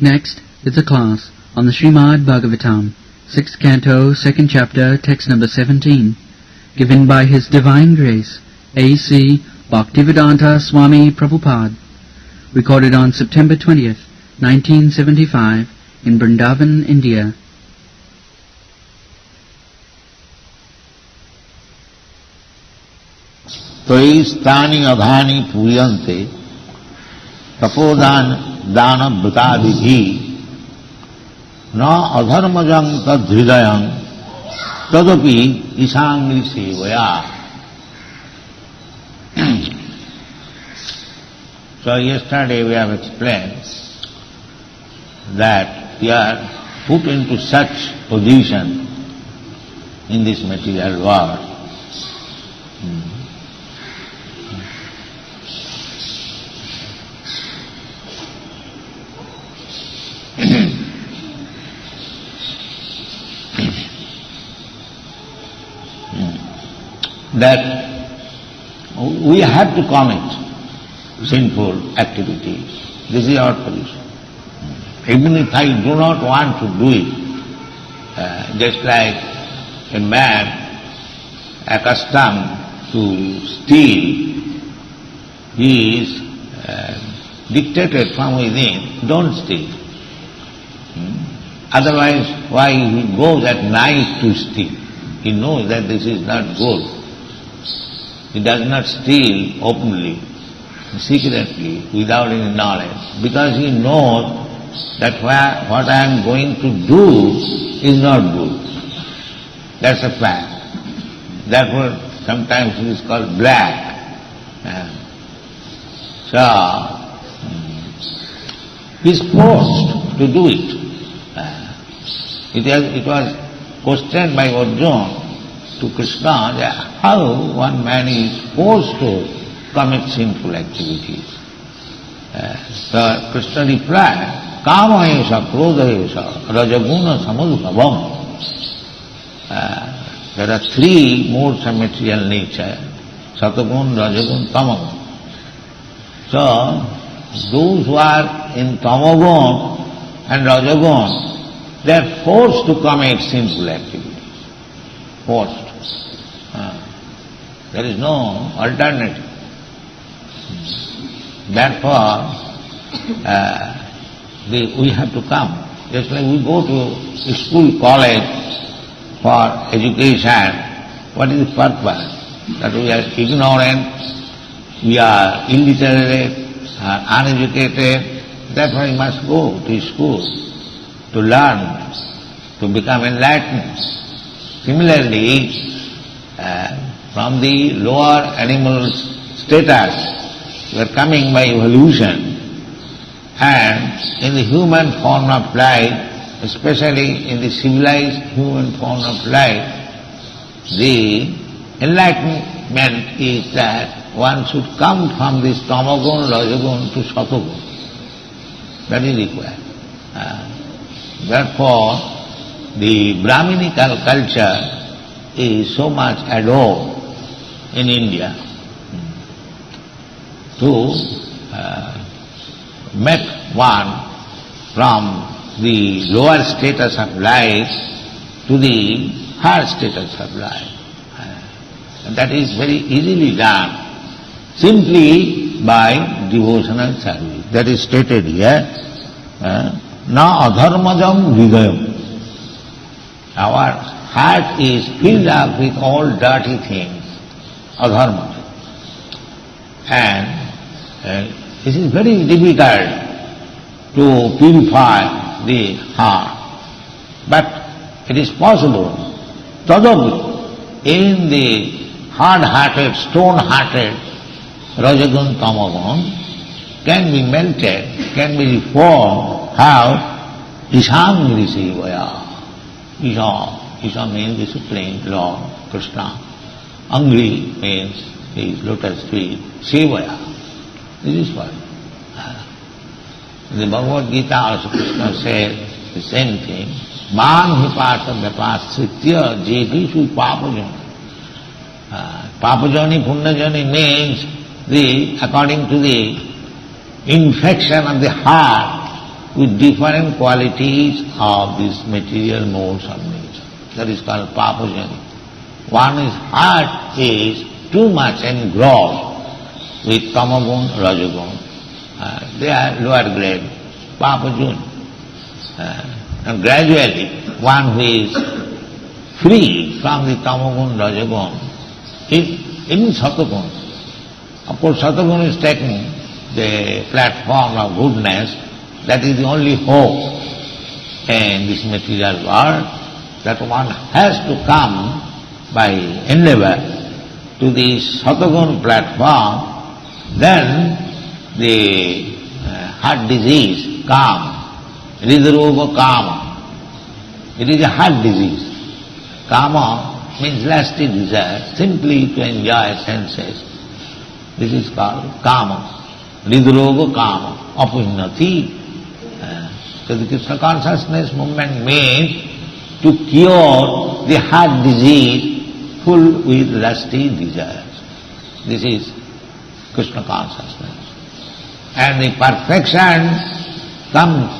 Next is a class on the Srimad Bhagavatam, 6th Canto, 2nd Chapter, text number 17, given by His Divine Grace, A.C. Bhaktivedanta Swami Prabhupad, recorded on September 20th, 1975, in Vrindavan, India. Toi stani adhani puyante tapodan dana bhutadidhi na adharmajang tadhridayang tadapi isangri sevaya. So yesterday we have explained that we are put into such position in this material world that we have to commit sinful activities. This is our position. Even if I do not want to do it, just like a man accustomed to steal, he is dictated from within, don't steal. Otherwise, why he goes at night to steal? He knows that this is not good. He does not steal openly, secretly, without any knowledge, because he knows that what I am going to do is not good. That's a fact. Therefore, sometimes it is called black. So, he is forced to do it. It was questioned by Arjuna to Krishna that how one man is forced to commit sinful activities. So Krishna replied, Kama esha, krodha esha, rajaguna samudbhavam. There are three modes of material nature, satagun, rajagun, tamagun. So those who are in tamagun and rajagun, they are forced to commit sinful activities. Forced. There is no alternative. Therefore, we have to come. Just like we go to school, college for education, what is the purpose? That we are ignorant, we are illiterate, uneducated. Therefore we must go to school to learn, to become enlightened. Similarly, from the lower animal status, we are coming by evolution, and in the human form of life, especially in the civilized human form of life, the enlightenment is that one should come from this tamagun, rajagun to satagun. That is required. Therefore, the Brahminical culture is so much adored in India to make one from the lower status of life to the higher status of life. And that is very easily done simply by devotional service. That is stated here. Na adharmajam hridayam. Our heart is filled up with all dirty things, adharma. And this is very difficult to purify the heart. But it is possible. Tadapi, in the hard-hearted, stone-hearted rajagun, tamagun, can be melted, can be reformed. How? Isangri sevaya. Isa means the Supreme Lord, Krishna. Angri means the lotus feet, sevaya. This is what. In the Bhagavad Gita also Krishna said the same thing. Man hipata vyapasritya jevishu papajani. Papajani, punyajani means according to the infection of the heart, with different qualities of these material modes of nature. That is called papajani. One is heart is too much engrossed with tamagun, rajagun. They are lower grade, papajun. And gradually, one who is free from the tamagun, rajagun is in satagun. Of course, satagun is taking the platform of goodness. That is the only hope in this material world, that one has to come by endeavor to the satagun platform, then the heart disease comes. Hridroga kama. It is a heart disease. Kama means lusty desire, simply to enjoy senses. This is called kama. Hridroga kama. Apunnati. So the Krishna consciousness movement means to cure the heart disease full with lusty desires. This is Krishna consciousness. And the perfection comes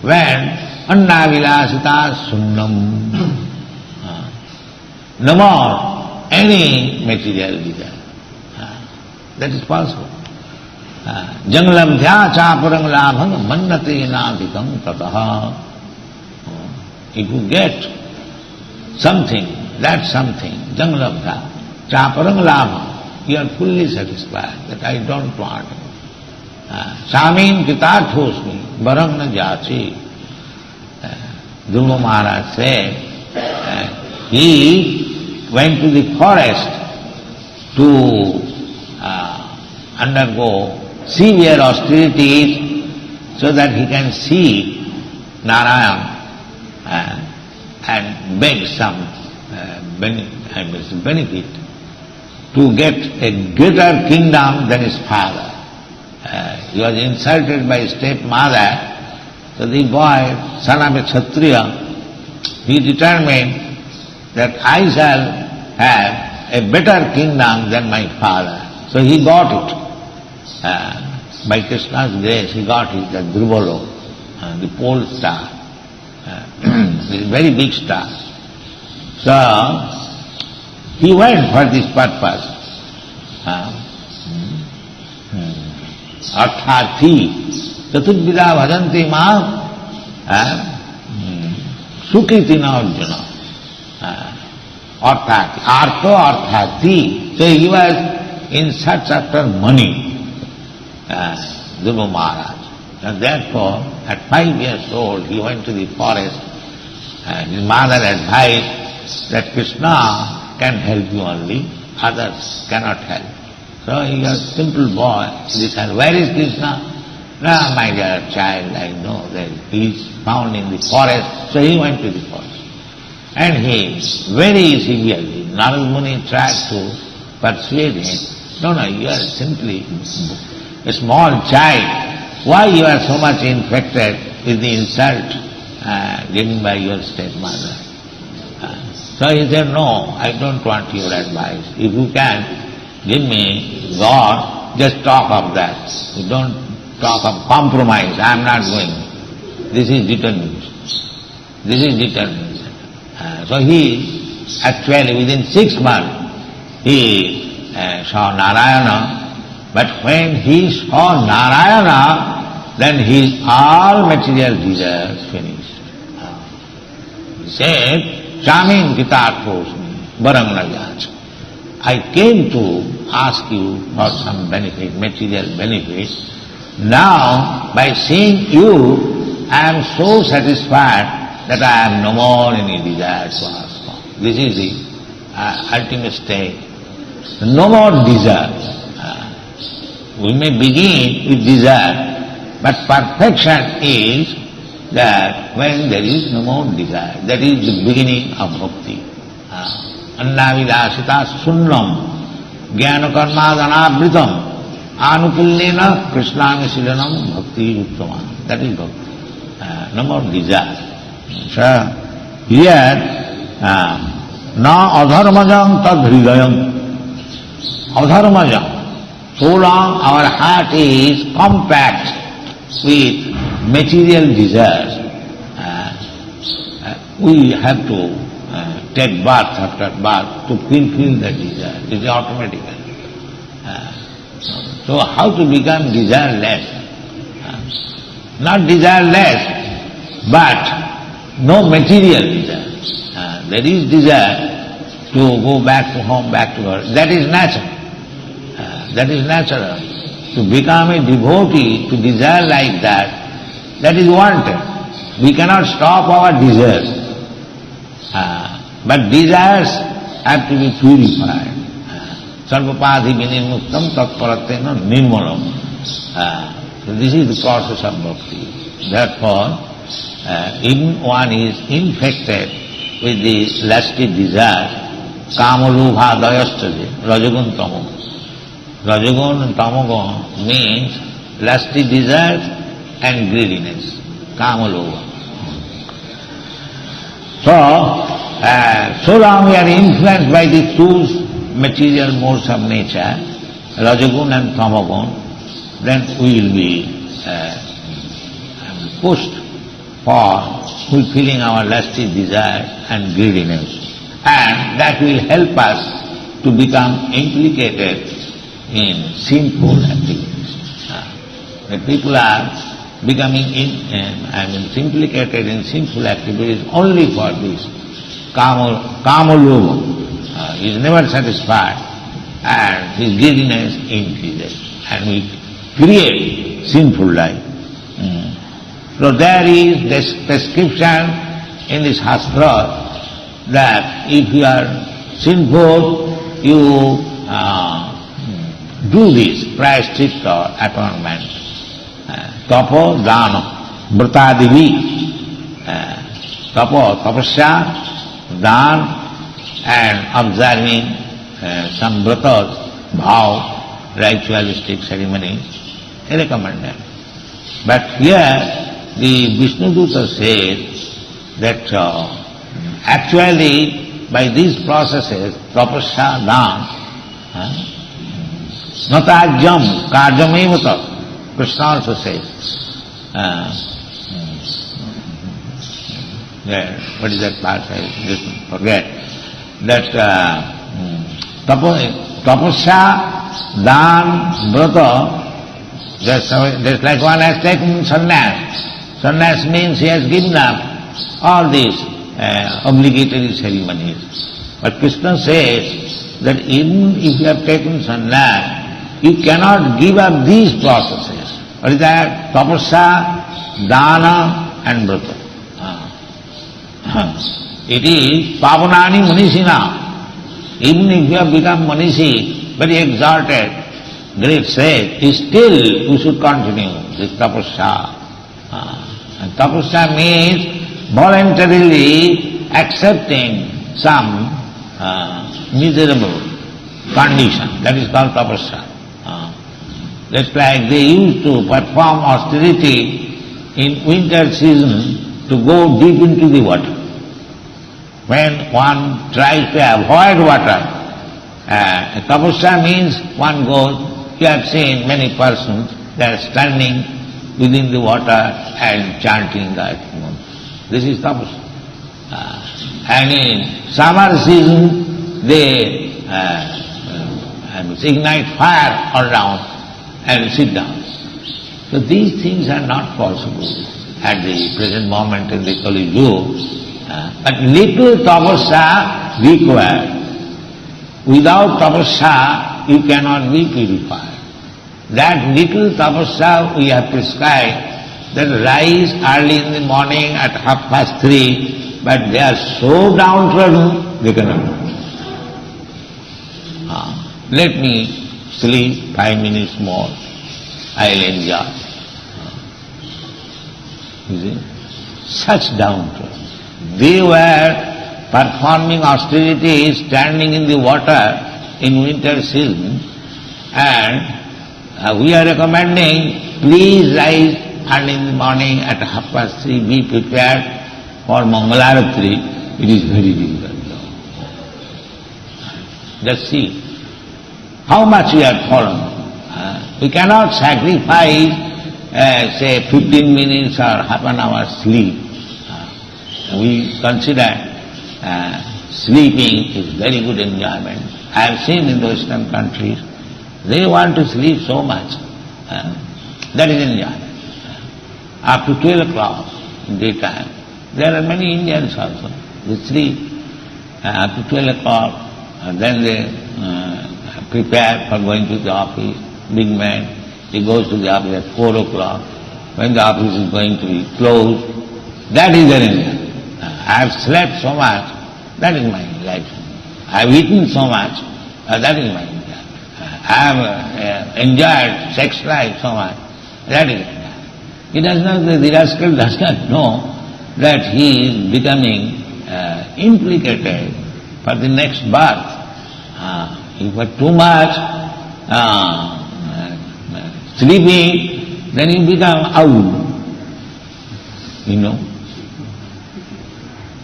when annavilasita sunnam. No more any material desire. That is possible. Janglabdhya chaparang labhang mannate nadhikam tataha. If you get something, that's something, janglabdhya, chaparang labhang, you are fully satisfied that I don't want. Samin kitarthosmi, barang na jachi. Dhruva Maharaj said, he went to the forest to undergo severe austerities so that he can see Narayan and beg some benefit to get a greater kingdom than his father. He was insulted by his stepmother, so the boy, son of a Kshatriya, he determined that I shall have a better kingdom than my father. So he got it. By Krishna's grace, he got it, the Dhruvalo, the pole star, this very big star. So he went for this purpose. Arthati, Chaturvida bhajanti maam, Sukriti na Arjuna. Arthati, Artho Arthati. So he was in search after money. Dhruva Maharaj. And therefore, at 5 years old, he went to the forest. His mother advised that Krishna can help you only, others cannot help. So he was a simple boy. He said, where is Krishna? No, my dear child, I know that he is found in the forest. So he went to the forest. And he very severely, Narad Muni tried to persuade him, no, you are simply a small child. Why you are so much infected with the insult given by your stepmother? So he said, no, I don't want your advice. If you can give me God, just talk of that. You don't talk of compromise. I am not going. This is determination. This is determination. So he actually within 6 months he saw Narayana. But when he saw Narayana, then his all material desires finished. He said, Shamin Gitarthosmi, Barangnayach. I came to ask you for some benefit, material benefit. Now, by seeing you, I am so satisfied that I have no more any desire to ask for. This is the ultimate state. No more desire. We may begin with desire, but perfection is that when there is no more desire, that is the beginning of bhakti. Annavilasita sunnam, jnana karmadanabritam, anukullena krishnami silanam bhakti uttama. That is bhakti. No more desire. So here, na adharmajam tad hridayam. Adharmajam. So long our heart is compact with material desires, we have to take birth after birth to fulfill that desire. It is automatic. So how to become desireless? Not desireless, but no material desire. There is desire to go back to home, back to her. That is natural. That is natural. To become a devotee, to desire like that is wanted. We cannot stop our desires. But desires have to be purified. Sarvapadhi vinimuktam tatparatena nirmalam. So this is the process of bhakti. Therefore, even one is infected with the lusty desire, kamalubha dayastaje, rajagun tamo. Rajagun and tamagun means lusty desires and greediness, kamalubha. So long we are influenced by the two material modes of nature, rajagun and tamagun, then we will be pushed for fulfilling our lusty desire and greediness. And that will help us to become implicated in sinful activities. The people are becoming implicated in sinful activities only for this. Kamalobha is never satisfied and his greediness increases and we create sinful life. So there is this prescription in this Shastra that if you are sinful, you do this prayaschitta atonement. Tapo, dana, vrtadivi. Tapo, tapasya, dan, and observing some vratas, bhav, ritualistic ceremonies, recommended. But here the Vishnuduta says that actually by these processes, tapasya, dan, natajam, karjamevata, Krishna also says, what is that part? I just forget. That tapasya, dan, vrata, just like one has taken sannyas. Sannyas means he has given up all these obligatory ceremonies. But Krishna says that even if you have taken sannyas, you cannot give up these processes. What is that? Tapasya, dana and vrata. It is pavanani manishina. Even if you have become manishi, very exalted, great sage, still you should continue this tapasya. And tapasya means voluntarily accepting some miserable condition. That is called tapasya. Just like they used to perform austerity in winter season to go deep into the water. When one tries to avoid water, tapasya means one goes, you have seen many persons, they are standing within the water and chanting Gayatri. This is tapasya. And in summer season, they ignite fire all around and sit down. So these things are not possible at the present moment in the Kali Yuga. But little tapasya required. Without tapasya, you cannot be purified. That little tapasya we have prescribed, that rise early in the morning at 3:30, but they are so downtrodden, they cannot do. Let me sleep 5 minutes more, I'll enjoy. You see? Such downtrodden. They were performing austerities, standing in the water in winter season, and we are recommending, please rise early in the morning at 3:30, be prepared for Mangalaratri. It is very difficult. Just see how much we are fallen. We cannot sacrifice say 15 minutes or half an hour sleep. We consider sleeping is very good enjoyment. I have seen in the Western countries, they want to sleep so much. That is enjoyment. Up to 12 o'clock in daytime. There are many Indians also. They sleep up to 12 o'clock, and then they prepare for going to the office. Big man, he goes to the office at 4 o'clock, when the office is going to be closed. That is their enjoyment. I have slept so much, that is my life. I have eaten so much, that is my enjoyment. I have enjoyed sex life so much, that is enjoyment. He does not, the rascal does not know that he is becoming implicated for the next birth. If you are too much sleeping, then you become owl. You know,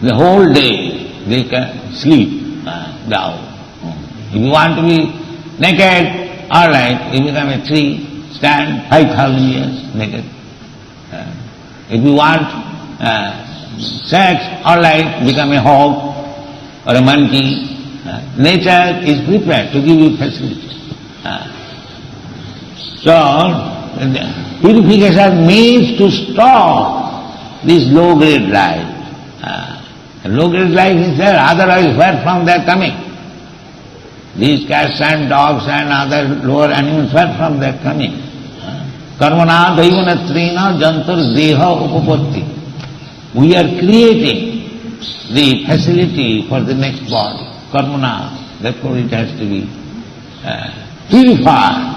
the whole day they can sleep, the owl. If you want to be naked, all right, you become a tree, stand 5,000 years naked. If you want sex, all right, become a hog or a monkey. Nature is prepared to give you facility. So, purification means to stop this low-grade life. Low-grade life is there, otherwise where from they are coming? These cats and dogs and other lower animals, where from they are coming? Karmana daivanatrina jantar deha upapatti. We are creating the facility for the next body. Karmana, therefore it has to be purified.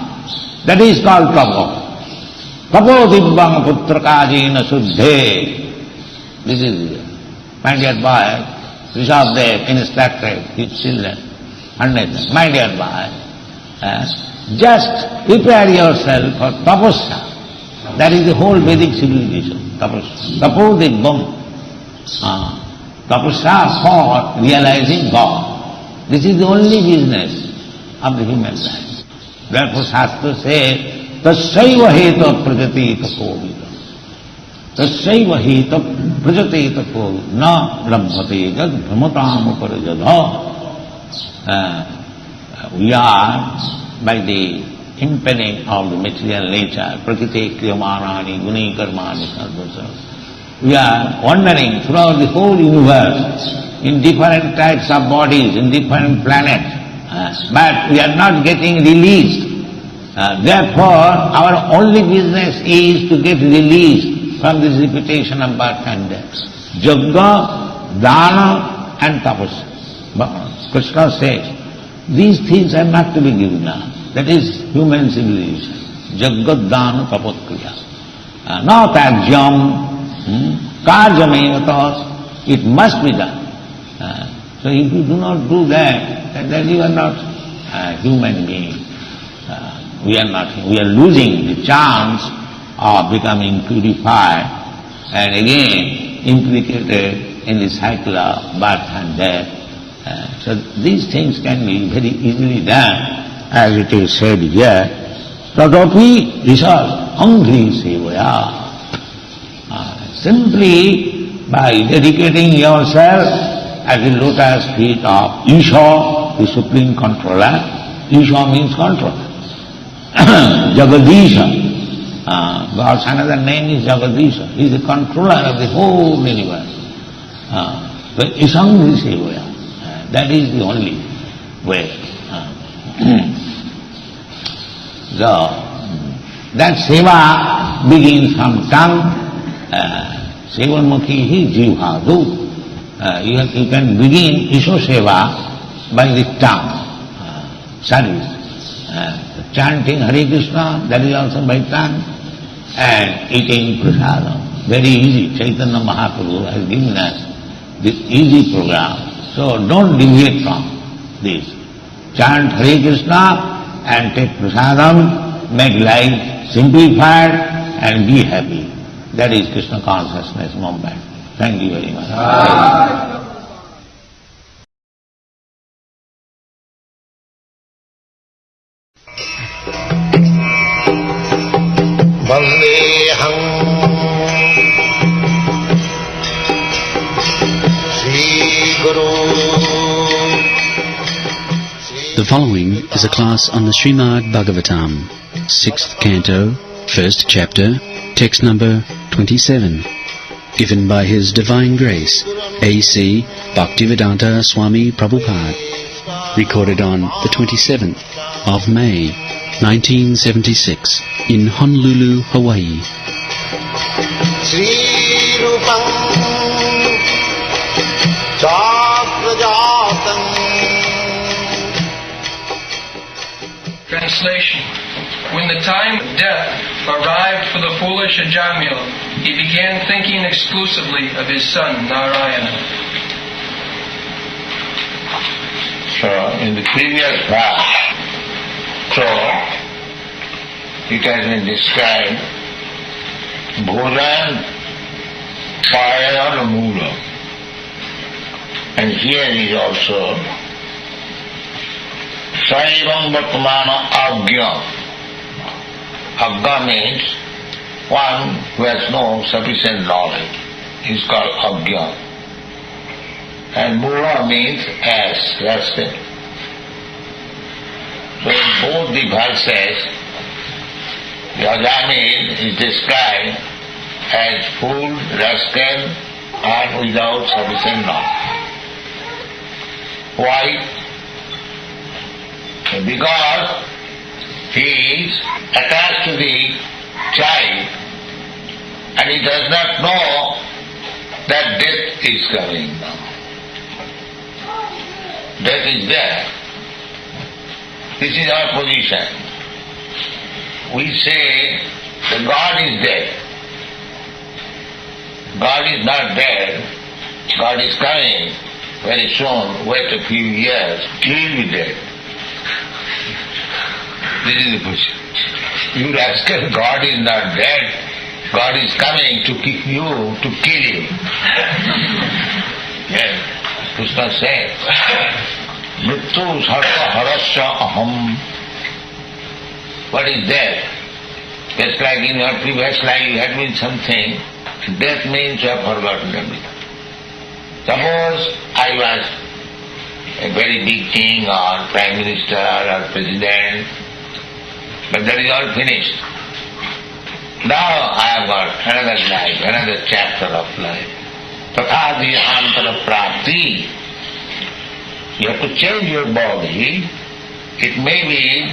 That is called tapo. Tapo dibbang putrakajina suddhe. This is, my dear boy, Rishabdev instructed his children, hundreds, my dear boy, just prepare yourself for tapasya. That is the whole Vedic civilization, tapasya. Tapo dibbam. Tapasya for realizing God. This is the only business of the human life. Therefore Shastra says, tasyaiva heta prajati tapovida. Tasyaiva heta prajati tapovida. Na labhate jad brahmatam uparajadha. We are, by the impeding of the material nature, prakriti kriyamanani guni karmani sarvasya, we are wandering throughout the whole universe in different types of bodies, in different planets, but we are not getting released. Therefore, our only business is to get released from this repetition of birth and death. Yajna, dana and tapasya. Krishna says, these things are not to be given up. That is human civilization. Jagadana tapakriya. Not ajam, karjameva. It must be done. So if you do not do that, then you are not a human being. We are losing the chance of becoming purified and again implicated in the cycle of birth and death. So these things can be very easily done, as it is said here. Tadapi risal angri sevaya. Simply by dedicating yourself at the lotus feet of Isha, the Supreme Controller. Isha means controller. Jagadisha. God's another name is Jagadisha. He is the controller of the whole universe. So Isangri sevaya. That is the only way. So, that seva begins from tongue. Sevanmukhi hi jivhadu. You can begin Isho seva by the tongue. Service. Chanting Hare Krishna, that is also by tongue. And eating prasadam. Very easy. Chaitanya Mahaprabhu has given us this easy program. So don't deviate from this. Chant Hare Krishna and take prasadam, make life simplified and be happy. That is Krishna consciousness movement. Thank you very much. Vande The following is a class on the Srimad Bhagavatam, 6th canto, 1st chapter, text number 27, given by His Divine Grace, A.C. Bhaktivedanta Swami Prabhupad, recorded on the 27th of May, 1976, in Honolulu, Hawaii. Translation. When the time of death arrived for the foolish Ajamil, he began thinking exclusively of his son Narayana. So, in the previous verse, it has been described Bhojan Paya Mula. And here is also Saivam Bhatmana Agya. Agya means one who has no sufficient knowledge. He is called Agya. And Mula means as, rested. So in both the verses, the Ajamil is described as fool, rascal, and without sufficient knowledge. Why? Because he is attached to the child and he does not know that death is coming now. Death is there. This is our position. We say that God is dead. God is not dead. God is coming very soon. Wait a few years. He will be dead. This is the position. You rascal, God is not dead. God is coming to kick you, to kill you. Yes, Krishna says, Mrityu sarva harasya aham. What is death? Just like in your previous life you had been something, death means you have forgotten everything. Suppose I was a very big king or prime minister or president, but that is all finished. Now I have got another life, another chapter of life. Tatha dihantara prapti. You have to change your body. It may be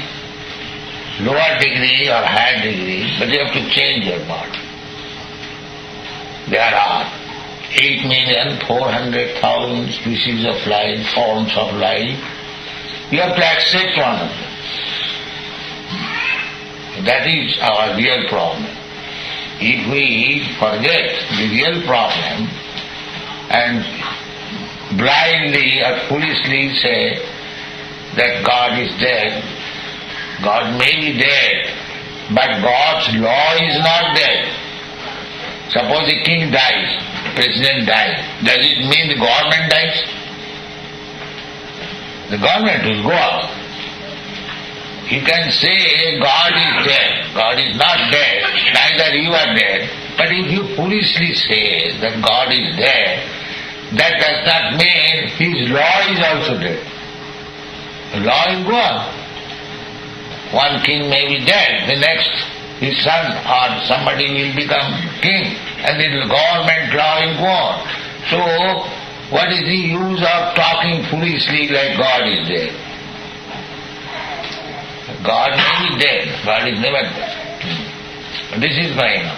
lower degree or higher degree, but you have to change your body. There are 8,400,000 species of life, forms of life. You have to accept one of them. That is our real problem. If we forget the real problem and blindly or foolishly say that God is dead, God may be dead, but God's law is not dead. Suppose the king dies, president dies, does it mean the government dies? The government will go out. You can say God is dead, God is not dead, neither you are dead, but if you foolishly say that God is dead, that does not mean His law is also dead. The law will go on. One king may be dead, the next his son or somebody will become king, and the government law will go on. So, what is the use of talking foolishly like God is dead? God may be dead, God is never dead. This is going on.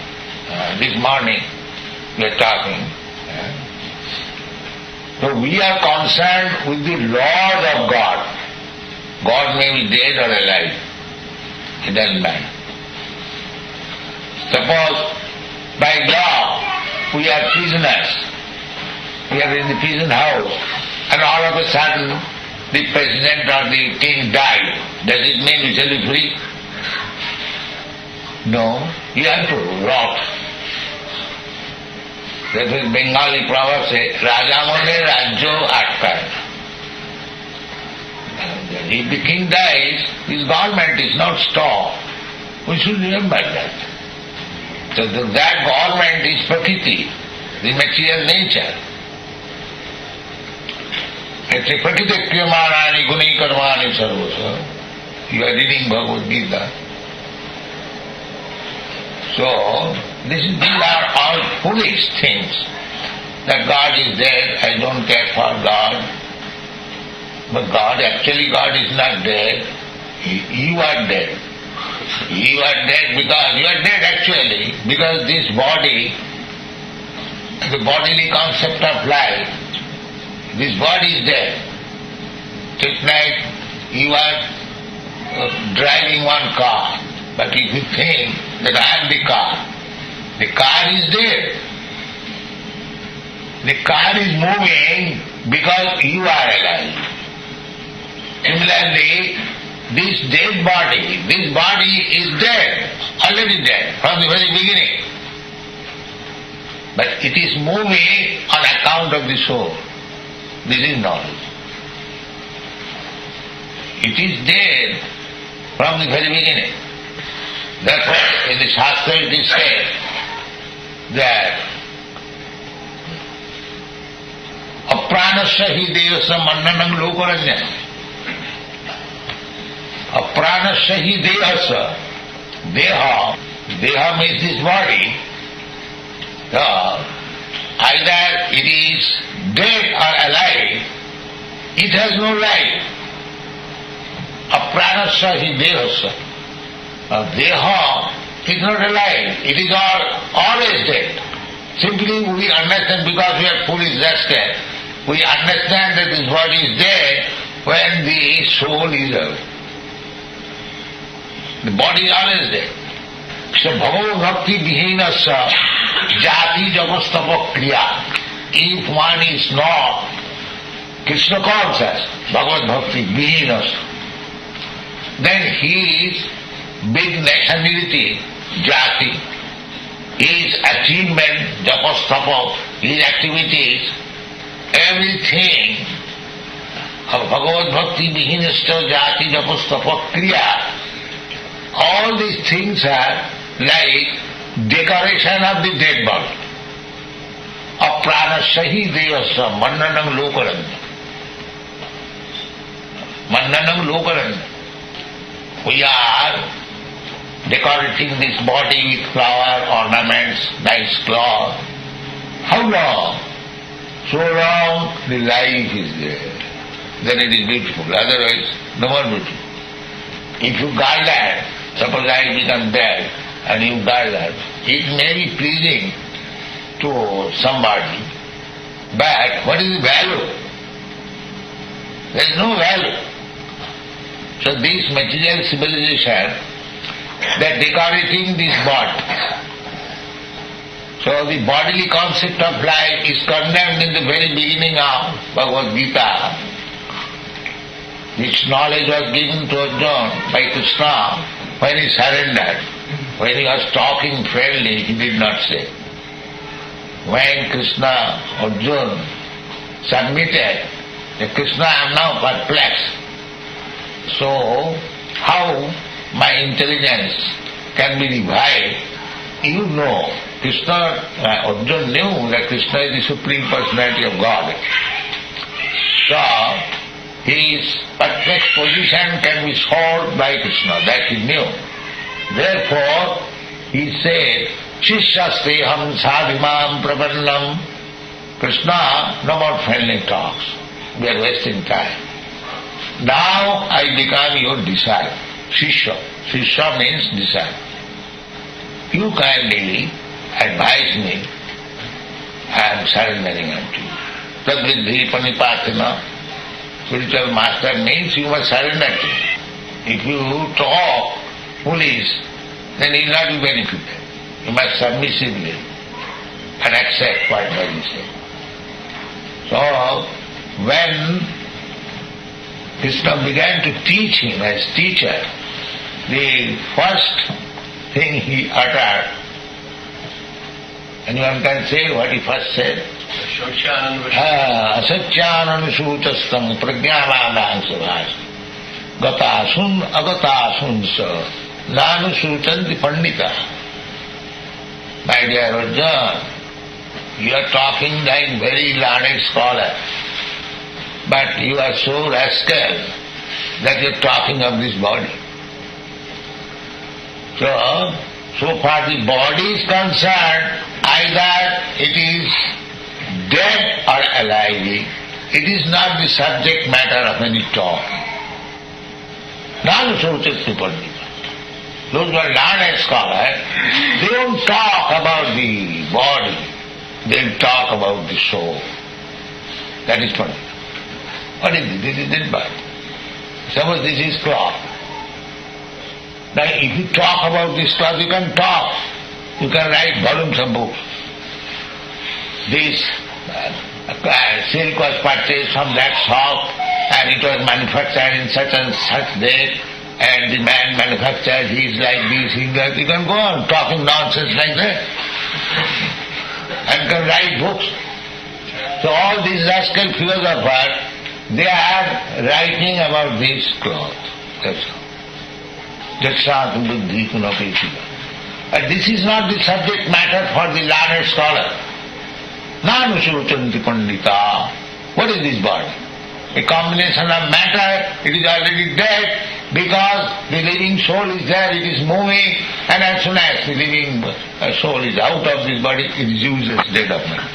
This morning we are talking. So we are concerned with the laws of God. God may be dead or alive. It doesn't matter. Suppose by law we are prisoners. We are in the prison house and all of a sudden the president or the king died. Does it mean we shall be free? No. You have to rot. That is Bengali proverb says, Raja Mone Rajyo Atkar. If the king dies, his government is not stopped. We should remember that. So that government is prakriti, the material nature. It's a prakita kriyamanani guni karmani sarvasa. You are reading Bhagavad Gita. So, these are all foolish things. That God is dead, I don't care for God. But God is not dead. You are dead. You are dead because you are dead actually, because this body, the bodily concept of life, this body is dead. Tonight you are driving one car, but if you think that I am the car is dead. The car is moving because you are alive. Similarly, this body is dead, already dead from the very beginning. But it is moving on account of the soul. This is knowledge. It is dead from the very beginning. Therefore, in the Shastra it is said that apranasya hi devasya mannanam lokaranya. Apranasya hi devasya. Deha means this body. Either it is dead or alive, it has no life. Apranasya hi devasya. Deha is not alive, it is always dead. Simply we understand, because we are fully rested, we understand that this body is dead when the soul is alive. The body is always dead. So Bhagavad Bhakti Vihinasya Jati Japastapa Kriya. If one is not, Krishna calls us Bhagavad Bhakti Vihinasya, then his big nationality, Jati, his achievement, Japastapa, his activities, everything of Bhagavad Bhakti Vihinasya Jati Japastapa Kriya, all these things are like decoration of the dead body. Apranasya hi devasya mannanam lokaranya. Mannanam lokaranya. We are decorating this body with flower, ornaments, nice cloth. How long? So long the life is there. Then it is beautiful. Otherwise, no more beautiful. If you guard that, suppose I become dead and you guard that, it may be pleasing to somebody, but what is the value? There is no value. So this material civilization, they are decorating this body. So the bodily concept of life is condemned in the very beginning of Bhagavad Gita. This knowledge was given to Arjuna by Krishna when he surrendered. When he was talking fairly, he did not say. When Krishna, Arjuna, submitted, that Krishna, I am now perplexed. So, how my intelligence can be revived? You know, Krishna, Arjuna knew that Krishna is the Supreme Personality of God. So, his perplexed position can be solved by Krishna, that he knew. Therefore, he said, Shishyasteham sadhimam prabannam. Krishna, no more friendly talks. We are wasting time. Now I become your disciple. Shishya. Shishya means disciple. You kindly advise me. I am surrendering unto you. Tadvidhi panipatina. Spiritual master means you must surrender to him. If you talk foolish, then he will not be benefited. You must submissively and accept whatever he says. So, when Krishna began to teach him as teacher, the first thing he uttered, anyone can say what he first said? Asatyananushutastam prajnanadam savas gatasun agatasun sa nanushutanti pandita. My dear Arjuna, you are talking like very learned scholar. but you are so rascal that you are talking of this body. So far the body is concerned, either it is dead or alive. It is not the subject matter of any talk. Those who are learned scholars, they don't talk about the body, they talk about the soul. That is Pandita. What is this? This is dead body. Suppose this is cloth. Now if you talk about this cloth, you can talk. You can write volumes of books. This silk was purchased from that shop and it was manufactured in such and such date, and the man manufactured, he is like this, he is like, you can go on talking nonsense like that and can write books. So all these rascal philosophers, they are writing about this cloth. That's all. Jatsat buddhi kunapetiya. And this is not the subject matter for the learned scholar. Nanusuchanti pandita. What is this body? A combination of matter, it is already dead because the living soul is there, it is moving, and as soon as the living soul is out of this body, it is useless, dead of matter.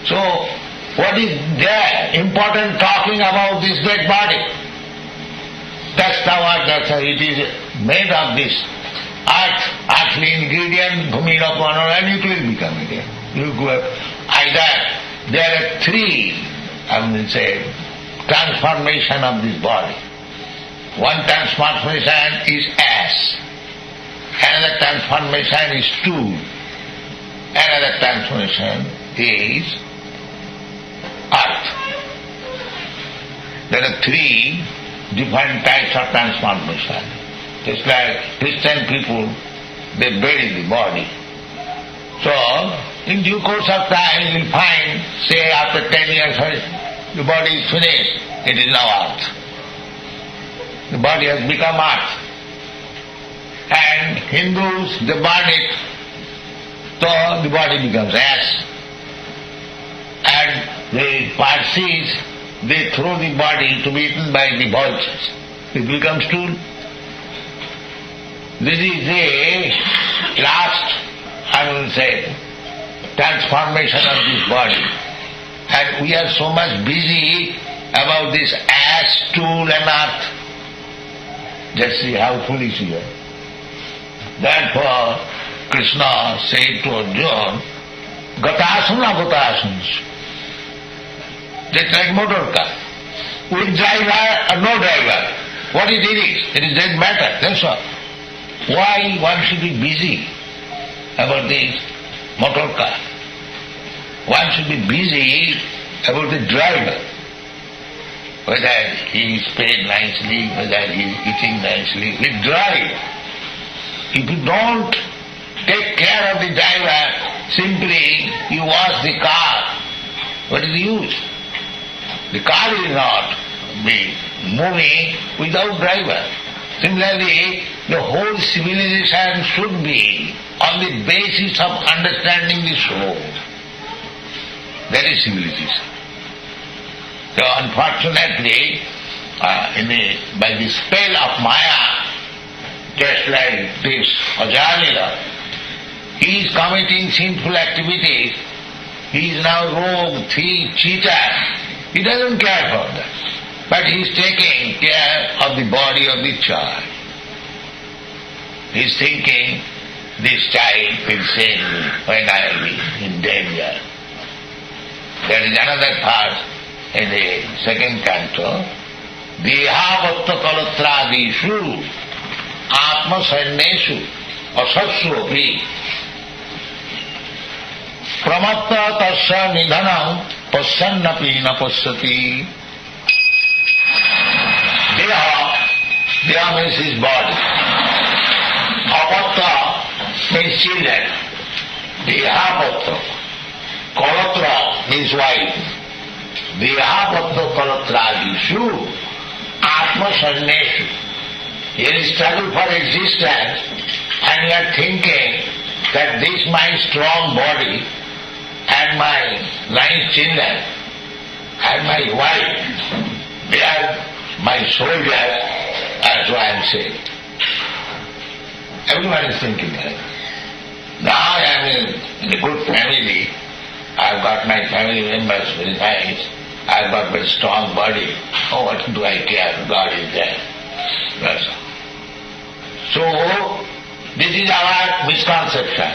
So, what is there important talking about this dead body? That's how it is made of this earth, earthly ingredient, bhumi rapana, and it will become again. You go either there are three, transformation of this body. One transformation is ash, another transformation is stool, another transformation is earth. There are three different types of transformation. Just like Christian people, they bury the body. So, in due course of time, you will find, say after 10 years, the body is finished, it is now earth. The body has become earth. And Hindus, they burn it, so the body becomes ash. And the Parsis, they throw the body to be eaten by the vultures. It becomes stool. This is the last, transformation of this body. And we are so much busy about this ash, stool and earth. Just see how foolish we are. Therefore, Krishna said to Arjuna, Gatasana Gatasans. Just like motor car. With driver or no driver. What it is? It is dead matter, that's all. Why one should be busy about this motor car? One should be busy about the driver. Whether he is paid nicely, whether he is eating nicely. We drive. If you don't take care of the driver, simply you wash the car, what is the use? The car will not be moving without driver. Similarly, the whole civilization should be on the basis of understanding the soul. That is civilization. So unfortunately, by the spell of Maya, just like this Ajamil, he is committing sinful activities. He is now rogue, thief, cheater. He doesn't care for that. But he is taking care of the body of the child. He is thinking, this child will save me when I will be in danger. There is another part in the second canto. Dehavatva kalatradishu atma sanneshu asasyopi pramatta tasya nidhanam pasyannapi na pasyati. Deha means his body. Apatra means children. Dehavatva. Kalatra means wife. Dehavatva kalatrādishu atma sanneshu. Here is struggle for existence, and you are thinking that this my strong body and my nice children and my wife, they are my soldiers, as I am saying. Everyone is thinking that. Now I am in a good family. I've got my family members very nice. I've got very strong body. Oh, what do I care? God is there. That's all. So, this is our misconception.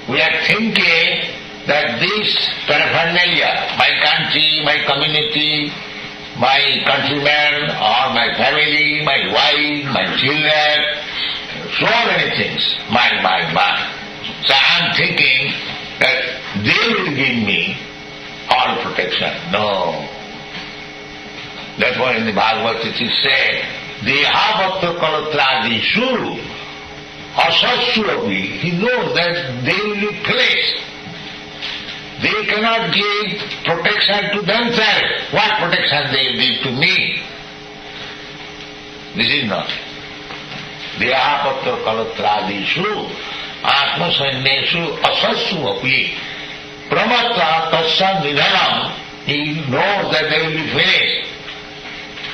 We are thinking that this paraphernalia, my country, my community, my countrymen, or my family, my wife, my children, so many things, my. So I am thinking that they will give me all protection. No. That's why in the Bhagavad it is said, Dehabhakta kalatrādishu asasyapi. He knows that they will be placed. They cannot give protection to themselves. What protection they will give to me? This is not. Dehabhakta kalatrādishu atmasanyeshu asasyapi. Pramata tasya nidhanam. He knows that they will be finished.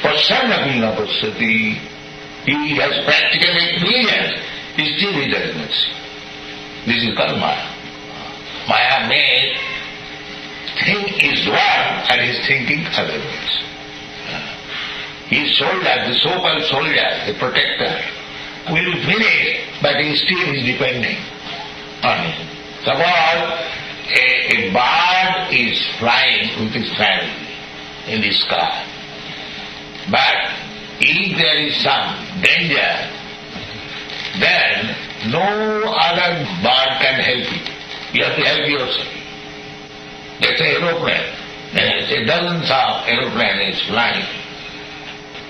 Pasyannapi na pasyati. He has practical experience. Still he does not see. This is called Maya. Maya may think is one and is thinking otherwise. His soldier, the so-called soldier, the protector, will finish, but he still is depending on him. Suppose a bird is flying with his family in the sky. But if there is some danger, then no other bird can help you. You have to help yourself. That's an aeroplane. A dozens of aeroplane is flying.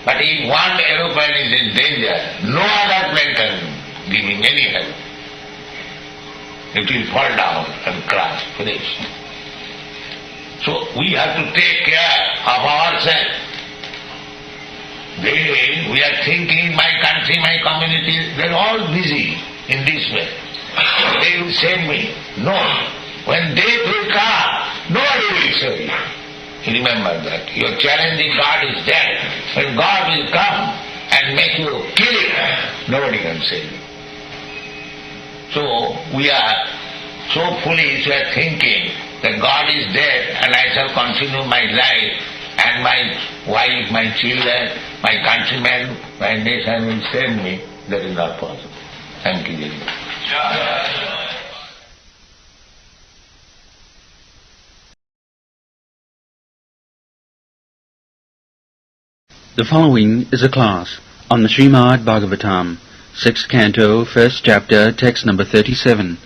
But if one aeroplane is in danger, no other plane can give him any help. It will fall down and crash, finish. So we have to take care of ourselves. Then we are thinking, my country, my community, they are all busy in this way. They will save me. No. When death will come, nobody will save you. Remember that. You are challenging God is dead. When God will come and make you kill it, nobody can save you. So we are so foolish, we are thinking that God is dead and I shall continue my life and my wife, my children, my countrymen, my nation will save me. That is not possible. Thank you very much. The following is a class on the Srimad Bhagavatam, 6th Canto, 1st Chapter, text number 37,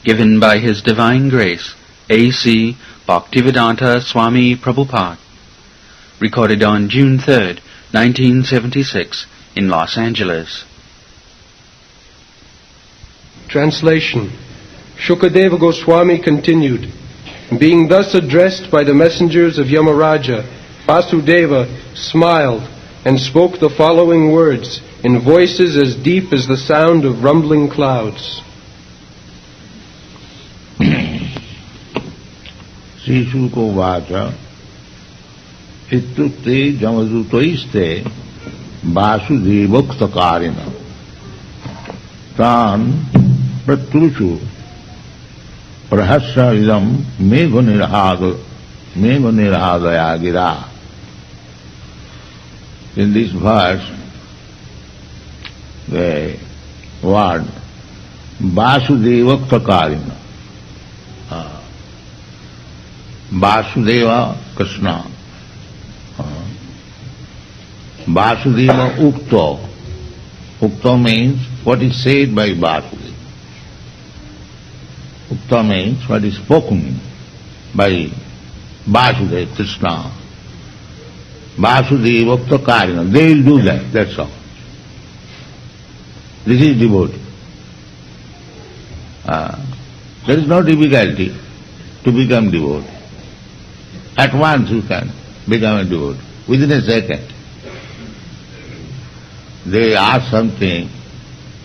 given by His Divine Grace, A.C. Bhaktivedanta Swami Prabhupad, recorded on June 3rd, 1976, in Los Angeles. Translation. Shukadeva Goswami continued, being thus addressed by the messengers of Yamaraja, Vasudeva smiled and spoke the following words in voices as deep as the sound of rumbling clouds. Sisuko vacha itukte jamadutoiste vasudevoktakarina tan pratrushu prahasya idam meghonirhadaya gira. In this verse, the word Vasudevaktakarina. Vasudeva Krishna. Vasudeva Ukto. Ukto means what is said by Vasudeva. Ukta means what is spoken by Vasudeva Krishna. Vasudeva Uktakarina. They will do that, that's all. This is devotee. There is no difficulty to become devotee. At once you can become a devotee, within a second. They ask something,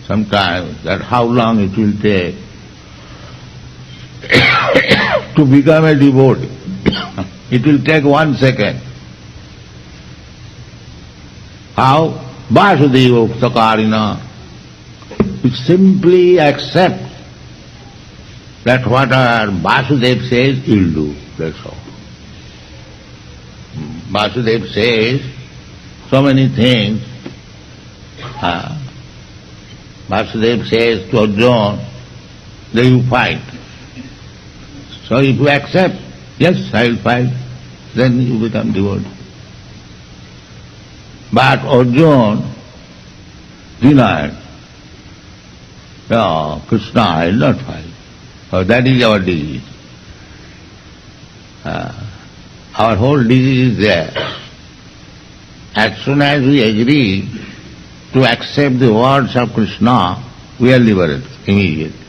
sometimes, that how long it will take to become a devotee. it will take 1 second. How? Vasudeva Uktakarina. You simply accept that whatever Vasudeva says, you'll do. That's all. Vasudeva says so many things. Vasudeva says to Arjuna, then you fight. So if you accept, yes, I will fight, then you become devotee. But Arjuna denied. No, Krishna, I will not fight. So that is our disease. Our whole disease is there. As soon as we agree to accept the words of Krishna, we are liberated immediately.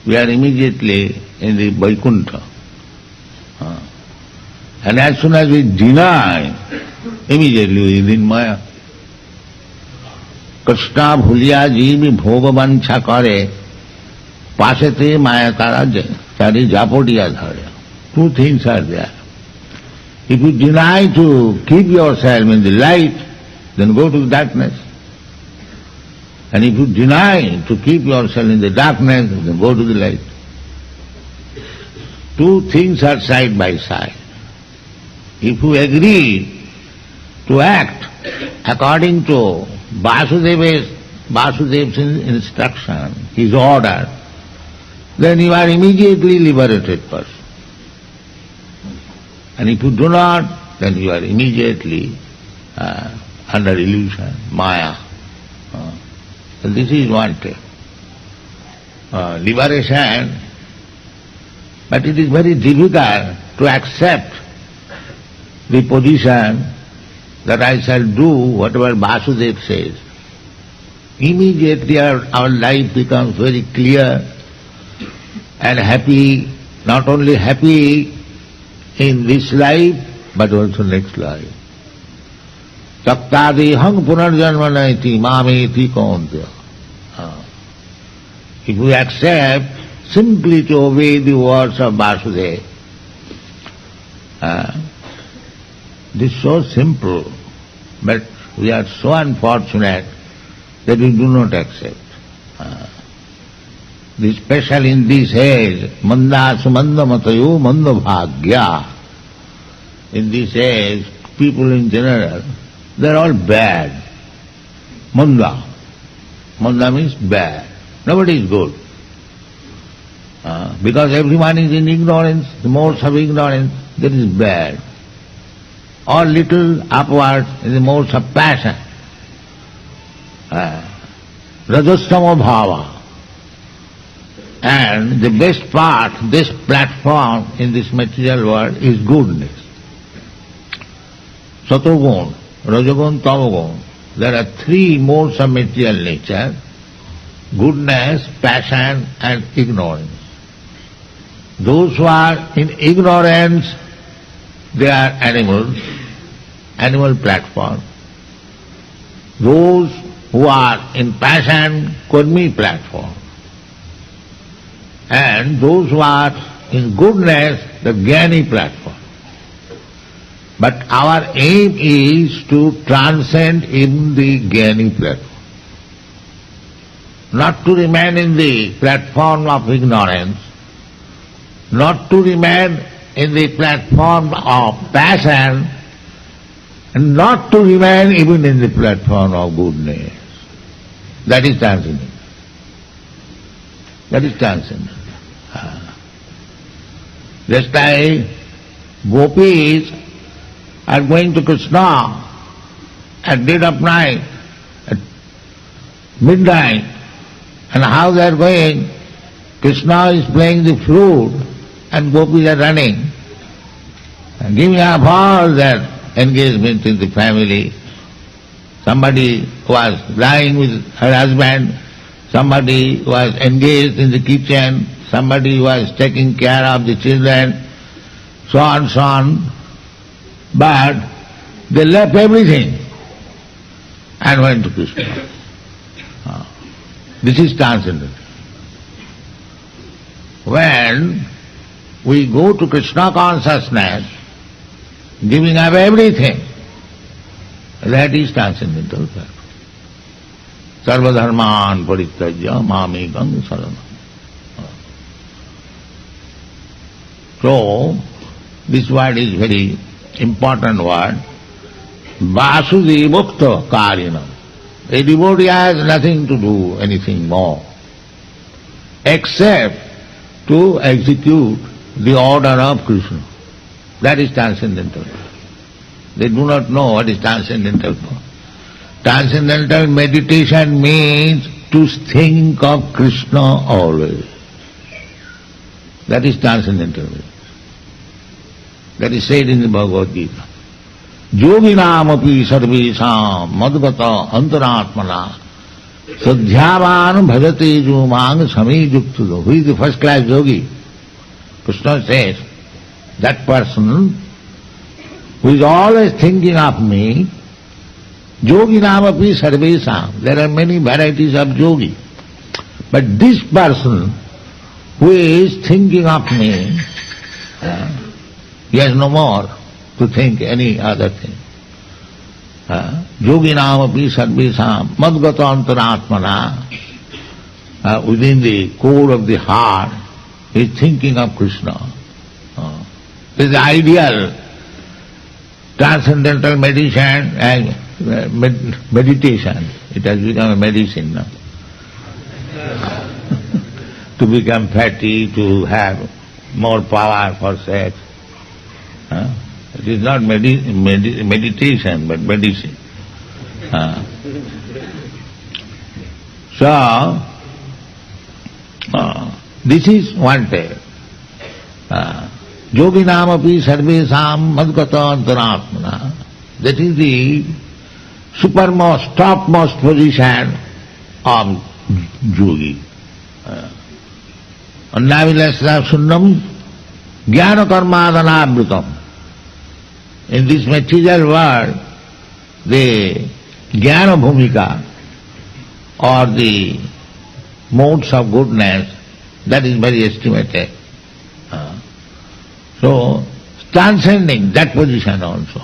We are immediately in the Vaikuntha. And as soon as we deny, immediately we are in Maya. Krishna bhuliya jeevi bhogavancha kare, pasate maya tari japodiya dhare. Two things are there. If you deny to keep yourself in the light, then go to the darkness. And if you deny to keep yourself in the darkness, then go to the light. Two things are side by side. If you agree to act according to Vasudev's instruction, his order, then you are immediately liberated person. And if you do not, then you are immediately under illusion, maya. So this is wanted. Liberation, but it is very difficult to accept the position that I shall do whatever Vasudeva says. Immediately our life becomes very clear and happy, not only happy in this life, but also next life. Taktadehang punarjanmanaiti mameti kauntya. If we accept simply to obey the words of Vasudeva, this is so simple, but we are so unfortunate that we do not accept. Especially in this age, manda sumanda matayo manda bhagya. In this age, people in general, they are all bad. Manda. Manda means bad. Nobody is good. Because everyone is in ignorance, the modes of ignorance, that is bad. Or little upward in the modes of passion. Rajastama bhava. And the best part, this platform in this material world is goodness. Satogun, Rajagun, Tamagun. There are three modes of material nature: goodness, passion and ignorance. Those who are in ignorance, they are animals, animal platform. Those who are in passion, Kurmi platform. And those who are in goodness, the Jnani platform. But our aim is to transcend in the Jnani platform. Not to remain in the platform of ignorance, not to remain in the platform of passion, and not to remain even in the platform of goodness. That is transcendence. That is transcendence. Just like gopis are going to Krishna at dead of night, at midnight, and how they are going, Krishna is playing the flute and gopis are running, and giving up all their engagement in the family. Somebody was lying with her husband, somebody was engaged in the kitchen, somebody was taking care of the children, so on, but they left everything and went to Krishna. This is transcendence. When we go to Krishna consciousness, giving up everything, that is transcendental self. Sarvadharman parityajya mamekam saranam. So, this word is very important word. Vasudevokta karinam. A devotee has nothing to do anything more except to execute the order of Krishna. That is transcendental. They do not know what is transcendental. Transcendental meditation means to think of Krishna always. That is transcendental. That is said in the Bhagavad Gita. Yoginam api sarvesam madgata antaratmana sadhyavan bhajate jumang sami yuktudo. Who is the first class yogi? Krishna says, that person who is always thinking of me, yoginam api sarvesam. There are many varieties of yogi. But this person who is thinking of me, he has no more to think any other thing. Yoginam api sarvesam madgata antaratmana. Within the core of the heart, he is thinking of Krishna. This is ideal transcendental meditation and meditation. It has become a medicine now. To become fatty, to have more power for sex. It is not meditation, but medicine. So, this is one tale. Yoginam api sarvesam madgata antaratmana. That is the supermost, topmost position of yogi. Annavilasya sunnam jnana karmadhanavritam. In this material world, the jnana bhumika or the modes of goodness, that is very estimated. So, transcending that position also.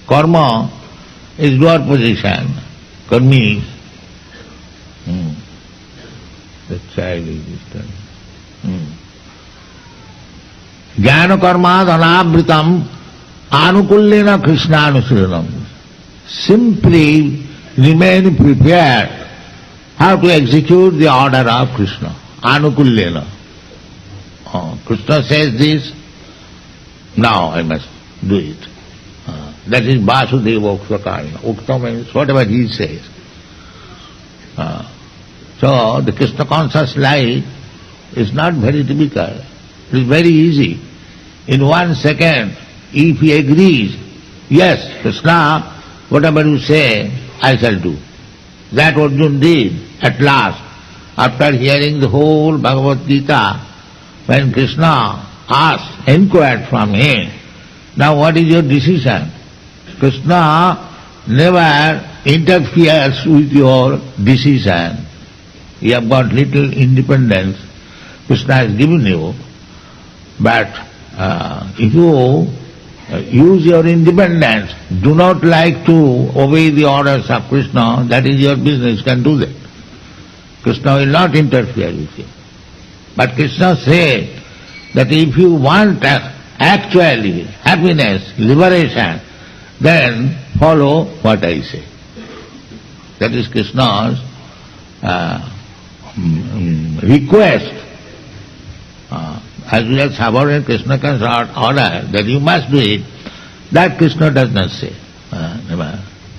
Karma is lower position. Karmi, the child is this. Jnana karma dhanavritam anukullena krishnanusritam. Simply remain prepared how to execute the order of Krishna. Anukullena. Krishna says this, now I must do it. That is Vasudeva Uktakarina. Ukta means whatever he says. So the Krishna conscious life is not very difficult. It is very easy. In 1 second, if he agrees, yes, Krishna, whatever you say, I shall do. That Arjuna did at last, after hearing the whole Bhagavad Gita. When Krishna asked, inquired from him, now what is your decision? Krishna never interferes with your decision. You have got little independence, Krishna has given you, but if you use your independence, do not like to obey the orders of Krishna, that is your business, you can do that. Krishna will not interfere with you. But Krishna said that if you want actually happiness, liberation, then follow what I say. That is Krishna's request. As well as subordinate Krishna can order that you must do it, that Krishna does not say.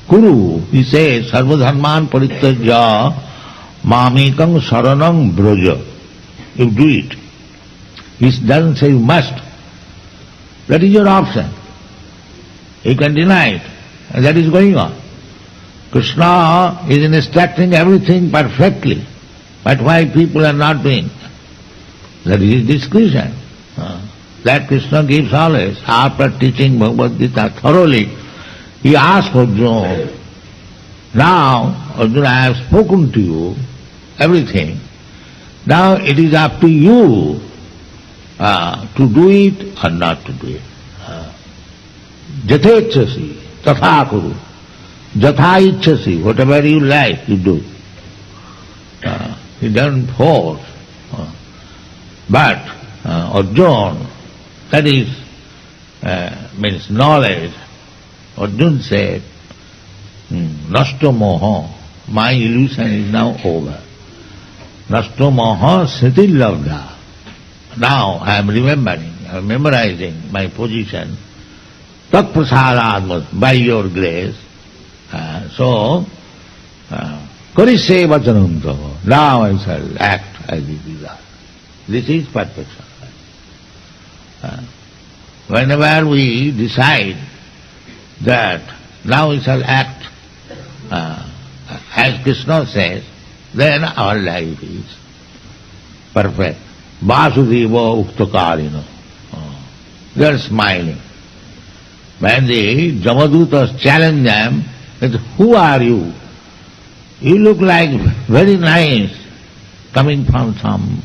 Kuru, he says, sarvadharman parityajya mamekam saranam braja. You do it. He doesn't say you must. That is your option. You can deny it. And that is going on. Krishna is instructing everything perfectly. But why people are not doing? That is his discretion. That Krishna gives always. After teaching Bhagavad Gita thoroughly, he asked Arjuna, now Arjuna, I have spoken to you everything. Now it is up to you to do it or not to do it. Jathechasi, tatha kuru. Jatha ichchasi, whatever you like, you do. You don't force. But Arjuna, that is, means knowledge. Arjuna said, Nashto moha, my illusion is now over. Nashto moha sati labdha. Now I am remembering, I am memorizing my position. Tat prasadad, by your grace. So, karise vachanam. Now I shall act as it is. This is perfection. Whenever we decide that now we shall act as Krishna says, then our life is perfect. Vasudeva uktakarino. They are smiling. When the Jamadutas challenge them, that who are you? You look like very nice, coming from some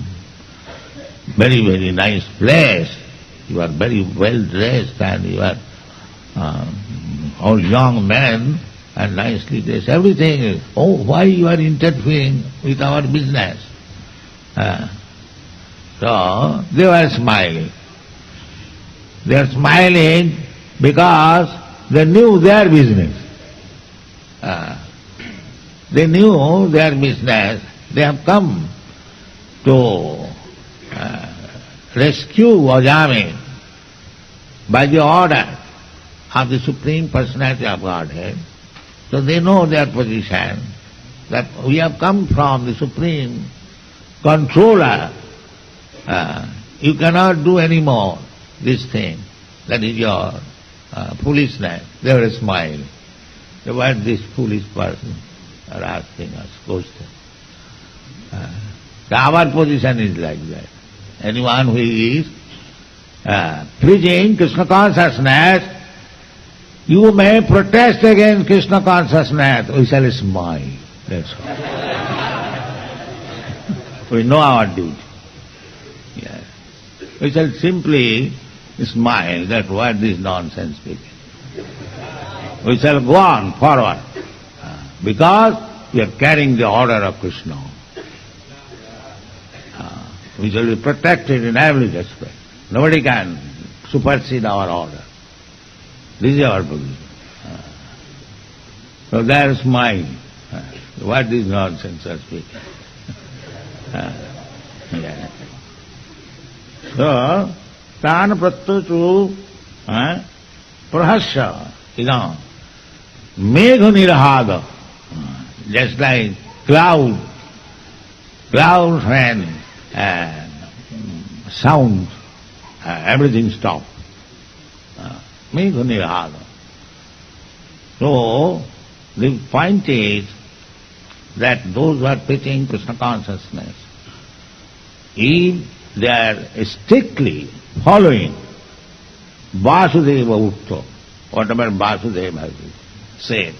very, very nice place. You are very well dressed and you are all young men and nicely dressed. Everything is, why you are interfering with our business? So they were smiling. They are smiling because they knew their business. They knew their business. They have come to rescue Ajamil by the order of the Supreme Personality of Godhead. So they know their position, that we have come from the Supreme Controller. You cannot do any more this thing. That is your foolishness. They were smiling. So what this foolish person are asking us questions? Our position is like that. Anyone who is preaching Krishna consciousness, you may protest against Krishna consciousness. We shall smile. That's all. We know our duty. Yes. We shall simply smile that what this nonsense speaking. We shall go on forward because we are carrying the order of Krishna. We shall be protected in every respect. Nobody can supersede our order. This is our position. So they are smiling. What is nonsense are speaking? Yeah. So, Tan Prattu Prahasya, Megha Nirahada, just like clouds and sound, everything stops. Megha Nirahada. So, the point is that those who are preaching Krishna consciousness, if they are strictly following Vasudeva Ukta, whatever Vasudeva has said,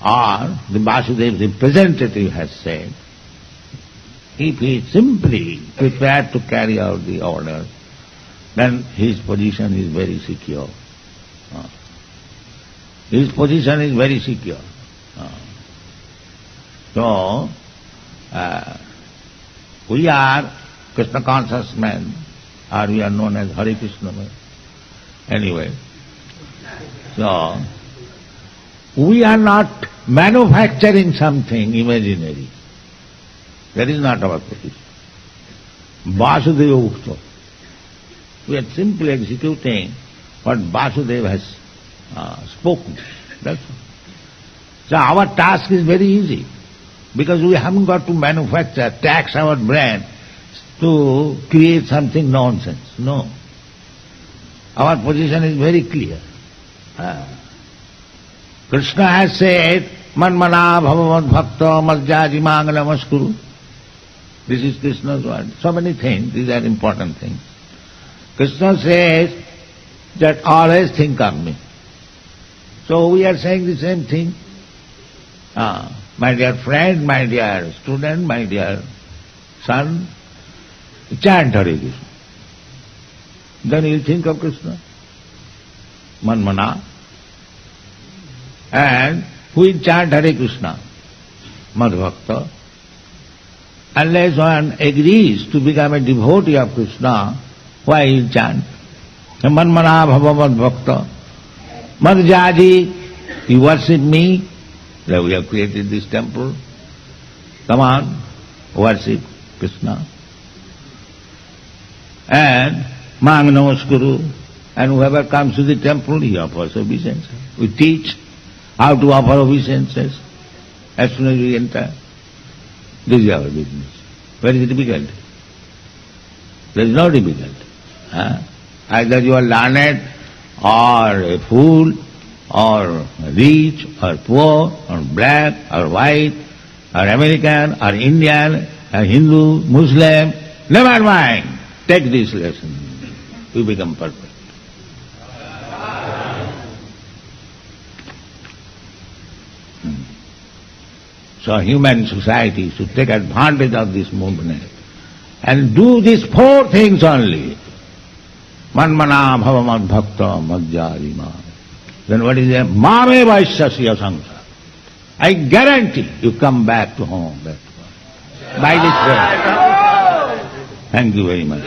or the Vasudeva's representative has said, if he is simply prepared to carry out the order, then his position is very secure. His position is very secure. So, we are Krishna conscious men, or we are known as Hare Krishna men. Anyway, so, we are not manufacturing something imaginary. That is not our position. Vasudeva Ukta. We are simply executing what Vasudeva has spoken. That's all. So our task is very easy, because we haven't got to manufacture, tax our brain to create something nonsense. No. Our position is very clear. Krishna has said, Manmana bhavavad bhakta majjaji mangala maskuru. This is Krishna's word. So many things, these are important things. Krishna says that always think of me. So we are saying the same thing. My dear friend, my dear student, my dear son, chant Hare Krishna. then he'll think of Krishna. Manmana. And who will chant Hare Krishna? Madhvakta. Unless one agrees to become a devotee of Krishna, why he'll chant? Manmana bhava madhvakta. Madhyaji, you worship me, that we have created this temple. Come on, worship Krishna. And Mang Namaskuru, and whoever comes to the temple, he offers obeisances. We teach how to offer obeisances as soon as we enter. This is our business. Very difficult. There is no difficulty. Either you are learned, or a fool, or rich, or poor, or black, or white, or American, or Indian, or Hindu, Muslim, never mind. Take this lesson. You become perfect. So human society should take advantage of this movement and do these four things only. Manmana bhavamad bhakta madhyarima. Then what is it? Mame vaishyasya samsa. I guarantee you come back to home. By this way. Thank you very much.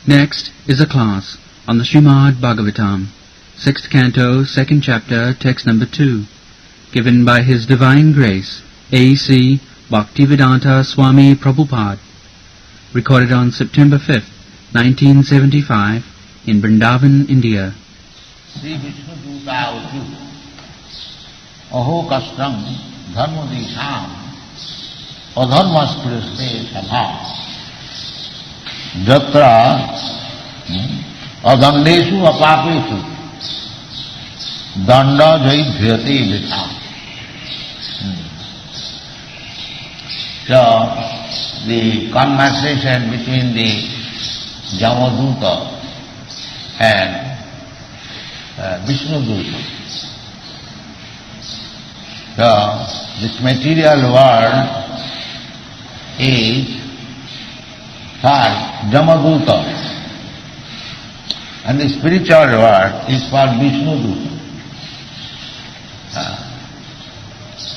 Next is a class on the Srimad Bhagavatam, 6th Canto, 2nd Chapter, Text number 2, given by His Divine Grace, A.C. Bhaktivedanta Swami Prabhupad, recorded on September 5th, 1975, in Vrindavan, India. Sri Vishnu Duta Utu Aho Kastam Dharma Disham Adharmas Krishne Sabha Jatra Adandeshu Apapeshu Danda Jai Bhyate Vitha. So, the conversation between the Jamaduta and Vishnu Duta. So, this material world is for Jamaduta, and the spiritual world is for Vishnu Duta.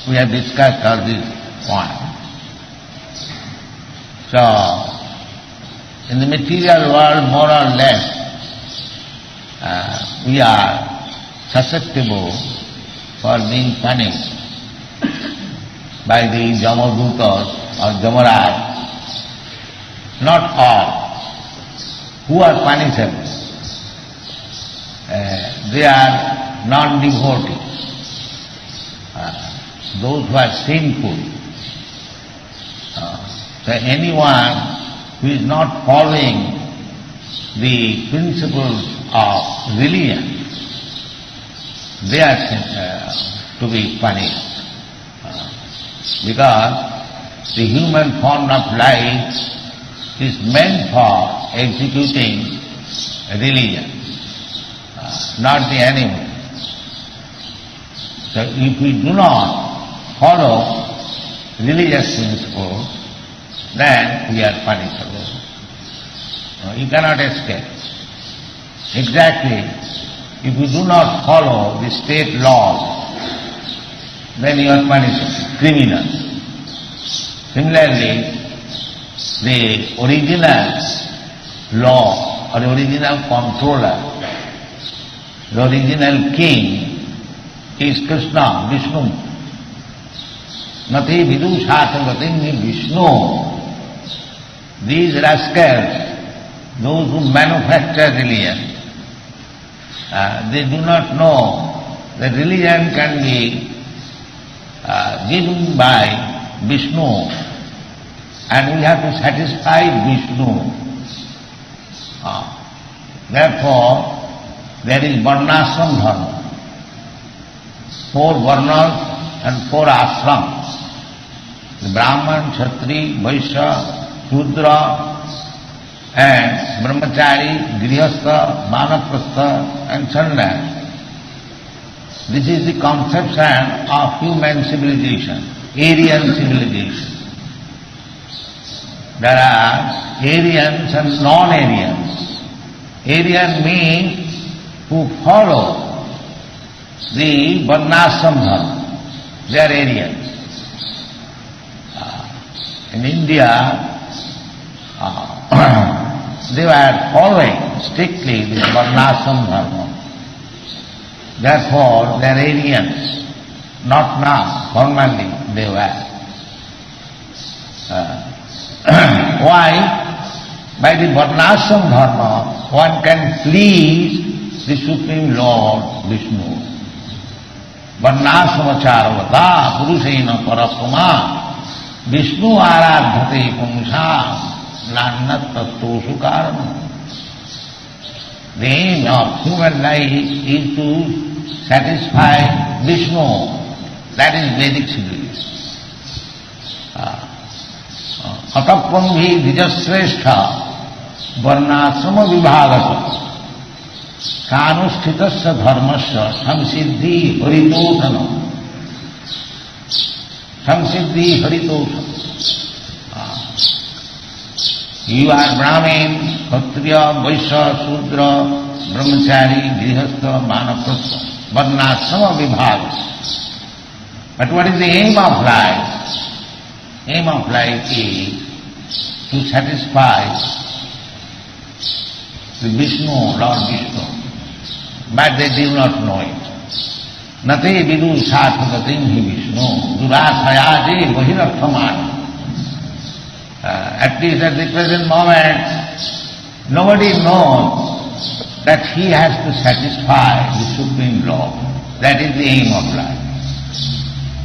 We have discussed all these points. So, in the material world, more or less, we are susceptible for being punished by the Jamadutas or Jamaraj. Not all. Who are punishable? They are non-devotees. Those who are sinful. So anyone who is not following the principles of religion, they are to be punished. Because the human form of life is meant for executing religion, not the animal. So if we do not follow religious principles, then we are punishable. You cannot escape. Exactly, if you do not follow the state laws, then you are punishable, criminal. Similarly, the original law or original controller, the original king is Krishna, Vishnu. Nati vidushatavati Vishnu. These rascals, those who manufacture religion, they do not know that religion can be given by Vishnu, and we have to satisfy Vishnu. Therefore, there is varnashram dharma, 4 varnas and 4 ashrams. The Brahman, Kshatri, Vaishya, Shudra, and Brahmachari, Grihastha, Vanaprastha, and Sannyas. This is the conception of human civilization, Aryan civilization. There are Aryans and non-Aryans. Aryan means who follow the Varnashram dharma. They are Aryans. In India, they were following strictly the Varnashram dharma. Therefore, they are Aryans. Not now, formerly they were. Why? By the Varnashram dharma, one can please the Supreme Lord Vishnu. Varnashram charavata purushena parapama Vishnu aradhate pumsa nannat tattoshu karanam. The aim of human life is to satisfy Vishnu. That is Vedic civilization. Atapambhi dijasrestha varnasrama vibhagasa kanusthitasya dharmasya samsiddhi haritotana. Samsiddhi haritotana. You are Brahmin, Kshatriya, Vaishya, Shudra, Brahmachari, Grihastha, Vanaprastha, Varnasrama vibhagasa. But what is the aim of life? Aim of life is to satisfy the Vishnu, Lord Vishnu. But they do not know it. Nate vidu sathagatim hi Vishnu, durasayate vahirarthamana. At least at the present moment, nobody knows that he has to satisfy the Supreme Lord. That is the aim of life.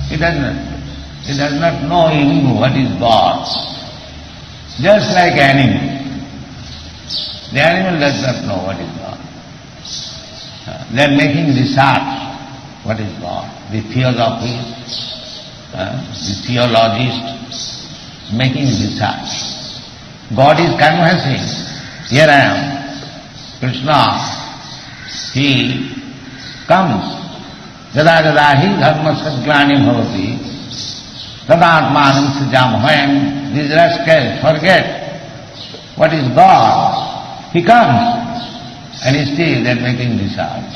He does not know even what is God. Just like animal. The animal does not know what is God. They are making research. What is God? The theosophists, the theologists, making research. God is conversing. Here I am. Krishna, he comes. Jada jada hi dharma sadglani bhavati tadatmanam srijamahayam. These rascals forget what is God. He comes and still they are making research.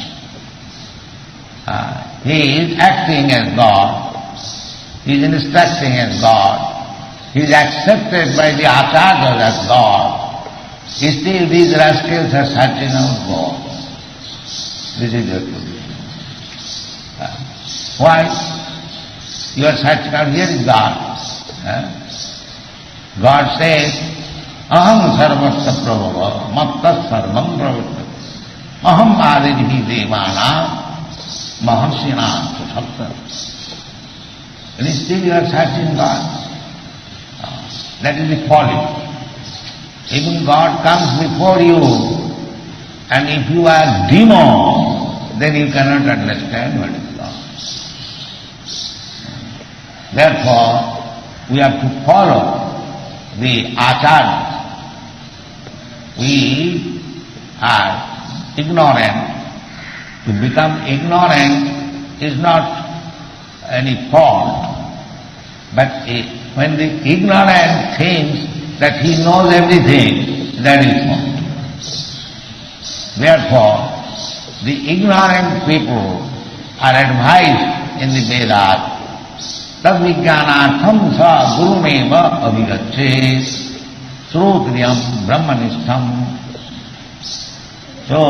He is acting as God. He is instructing as God. He is accepted by the acharyas as God. Still these rascals are searching out God. This is your truth. Why? You are searching out, here is God. God says, aham sarvasya prabhava mattas sarvam pravritta aham adidhi devana mahasina susapta. And still you are searching God. That is the folly. Even God comes before you, and if you are demon, then you cannot understand what is God. Therefore, we have to follow the acharyas. We are ignorant. To become ignorant is not any fault, but when the ignorant thinks that he knows everything, that is fault. Therefore, the ignorant people are advised in the Vedas, tad vijnanatham sa gurumeva abhigachet srotriyam brahmanishtam. So,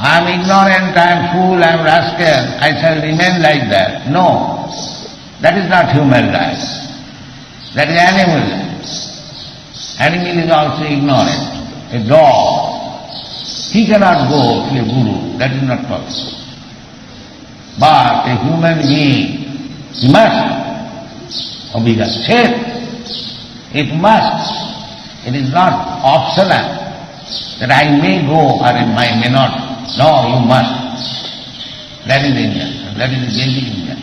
I am ignorant, I am fool, I am rascal, I shall remain like that. No, that is not human life. That is animal life. Animal is also ignorant. A dog, he cannot go to a guru, that is not possible. But a human being, he must obligachet. It must. It is not optional that I may go or I may not. No, you must. That is Indian. That is the basic Indian.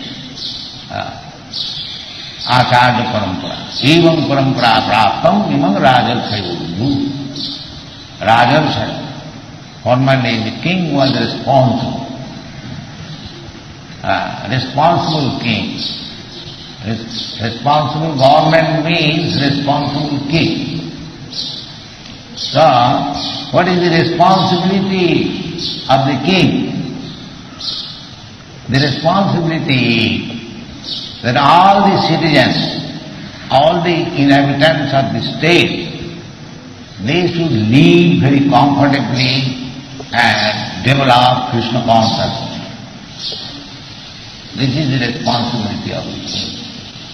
Acharya parampara. Evam parampara praptam imam rajarsayodu. Rajarsayo. Formerly the king was responsible. responsible king. Responsible government means responsible king. So, what is the responsibility of the king? The responsibility that all the citizens, all the inhabitants of the state, they should live very comfortably and develop Krishna consciousness. This is the responsibility of the king.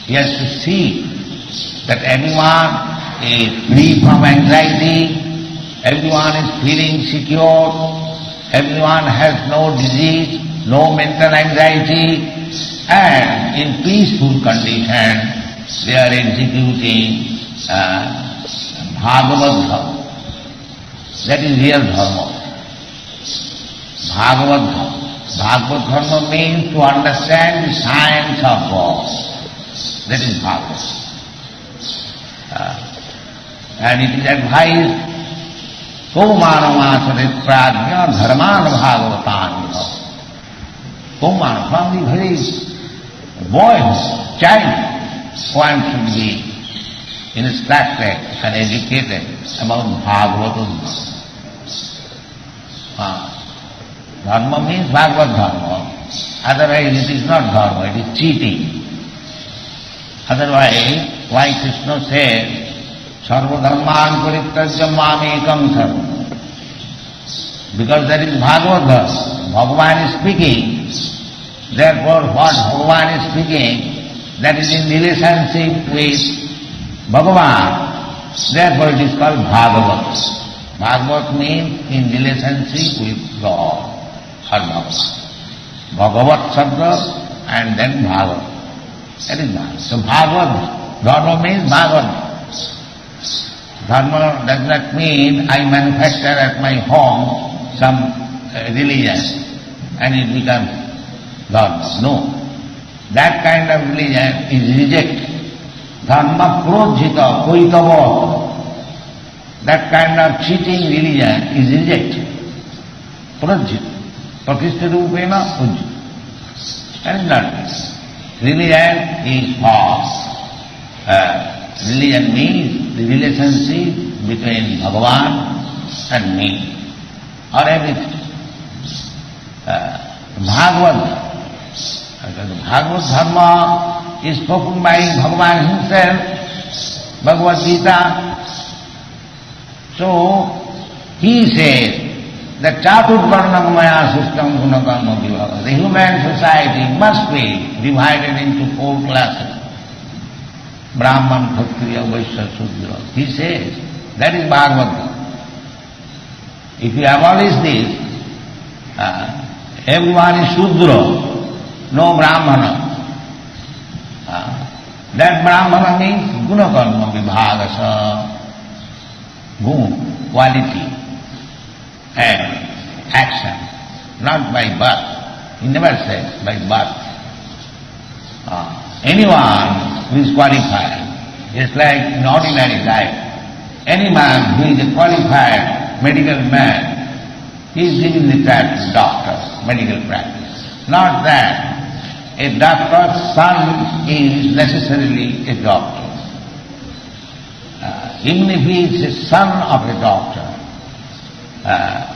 He has to see that everyone is free from anxiety, everyone is feeling secure, everyone has no disease, no mental anxiety, and in peaceful condition they are executing Bhagavad Dharma. That is real Dharma. Bhagavad Dharma. Bhagavad Dharma means to understand the science of God. That is Bhagavad. And it is advised, Kaumanamasarit prajna dharman bhagavatan. Kauman, from the very boy, child, one should be instructed and educated about Bhagavatam. Dharma means Bhagavad Dharma. Otherwise it is not Dharma, it is cheating. Otherwise, why Krishna said, Sarva dharman parityajya mamekam sarva? Because that is Bhagavad Dharma. Bhagavan is speaking. Therefore, what Bhagavan is speaking, that is in relationship with Bhagavan. Therefore, it is called Bhagavat. Bhagavat means in relationship with God or Bhagavan. Bhagavat Sabda and then Bhagavat. That is Bhagavat. So Bhagavat, Dharma means Bhagavat. Dharma does not mean I manufacture at my home some religion and it becomes Dharma. No. That kind of religion is rejected. Dharma prodhita koitava. That kind of cheating religion is rejected. Prodhita. Pratishtha rupena pujjita. That is not. Religion is false. Religion means the relationship between Bhagavan and me, or everything. Bhagavad Dharma is spoken by Bhagavan himself, Bhagavad Gita. So, he says that Chaturvarnam maya system gunakarma vibhava. The human society must be divided into 4 classes. Brahman, Kshatriya, Vaishya, Shudra. He says, that is Bhagavad. If you abolish this, everyone is Shudra, no Brahmana. That Brahmana means Gunakarma Vibhagasa, gun, quality and action, not by birth. He never says by birth. Anyone who is qualified, just like in ordinary life, any man who is a qualified medical man, he is given the title doctor, medical practice. Not that a doctor's son is necessarily a doctor. Even if he is a son of a doctor,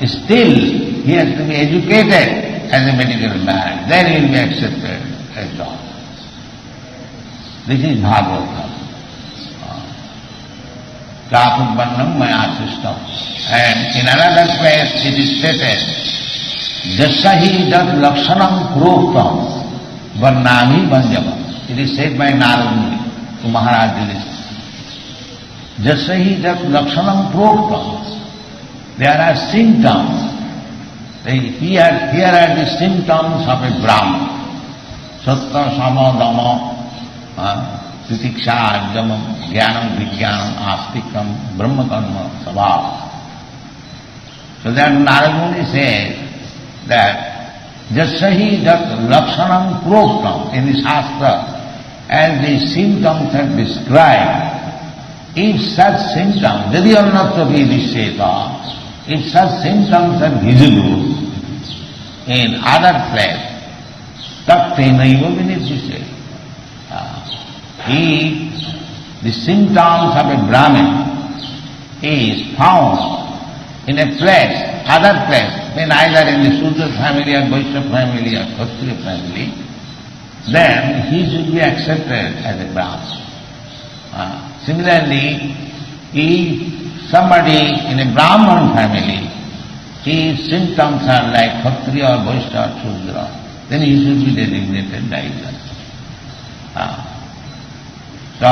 still he has to be educated as a medical man, then he will be accepted as doctor. This is Bhagavad. Chaturvarnam maya system. And in another place it is stated, Jasahi dat lakshanam proktam varnami vanjava. It is said by Narad to Maharaj Yudhishthira. Jasahi dat lakshanam proktam. There are symptoms. Here are the symptoms of a Brahman. Satta, Sama, Dama, Titiksha, Ajamil, Jnanam, Vijnanam, Astikam, Brahma Karma, Sabha. So that Narad Muni says that Jasahi dat lakshanam proktam in the Shastra, as the symptoms are described, if such symptoms, jadi annatapi disheta, if such symptoms are visible in other place, tattenaiva vinirjite. The symptoms of a Brahmin is found in a place, other place, then either in the Sudra family or Vaishnava family or Kshatriya family, then he should be accepted as a Brahmin. Similarly, if somebody in a Brahman family, his symptoms are like Kshatriya or Vaishnava or Sudra, then he should be designated like that. So,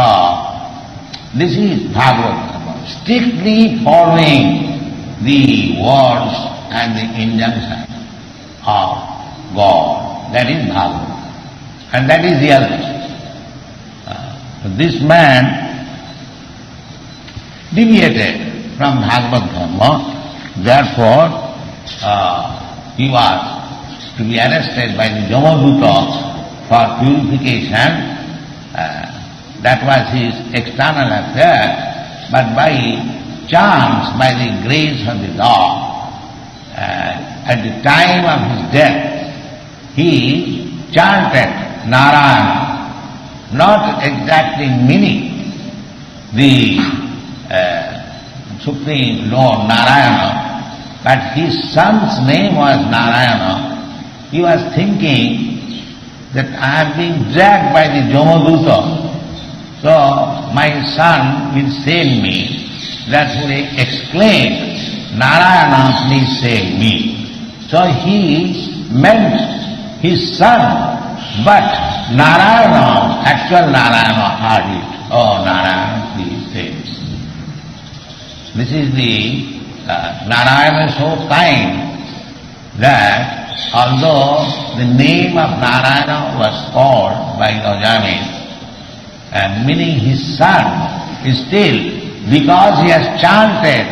this is Bhagavad, strictly following the words and the injunction of God. That is Bhagavad. And that is real business. This man deviated from Bhagavad Dharma, therefore he was to be arrested by the Jamaduta for purification. That was his external affair, but by chance, by the grace of the Lord, at the time of his death, he chanted Narayana, not exactly meaning the Supreme Lord Narayana, but his son's name was Narayana. He was thinking that I am being dragged by the Jamaduta, so my son will save me. That will exclaim, Narayana, please save me. So he meant his son, but Narayana, actual Narayana heard it. Oh, Narayana, please save me. This is the Narayana is so kind that although the name of Narayana was called by Ajamil, meaning his son, is still, because he has chanted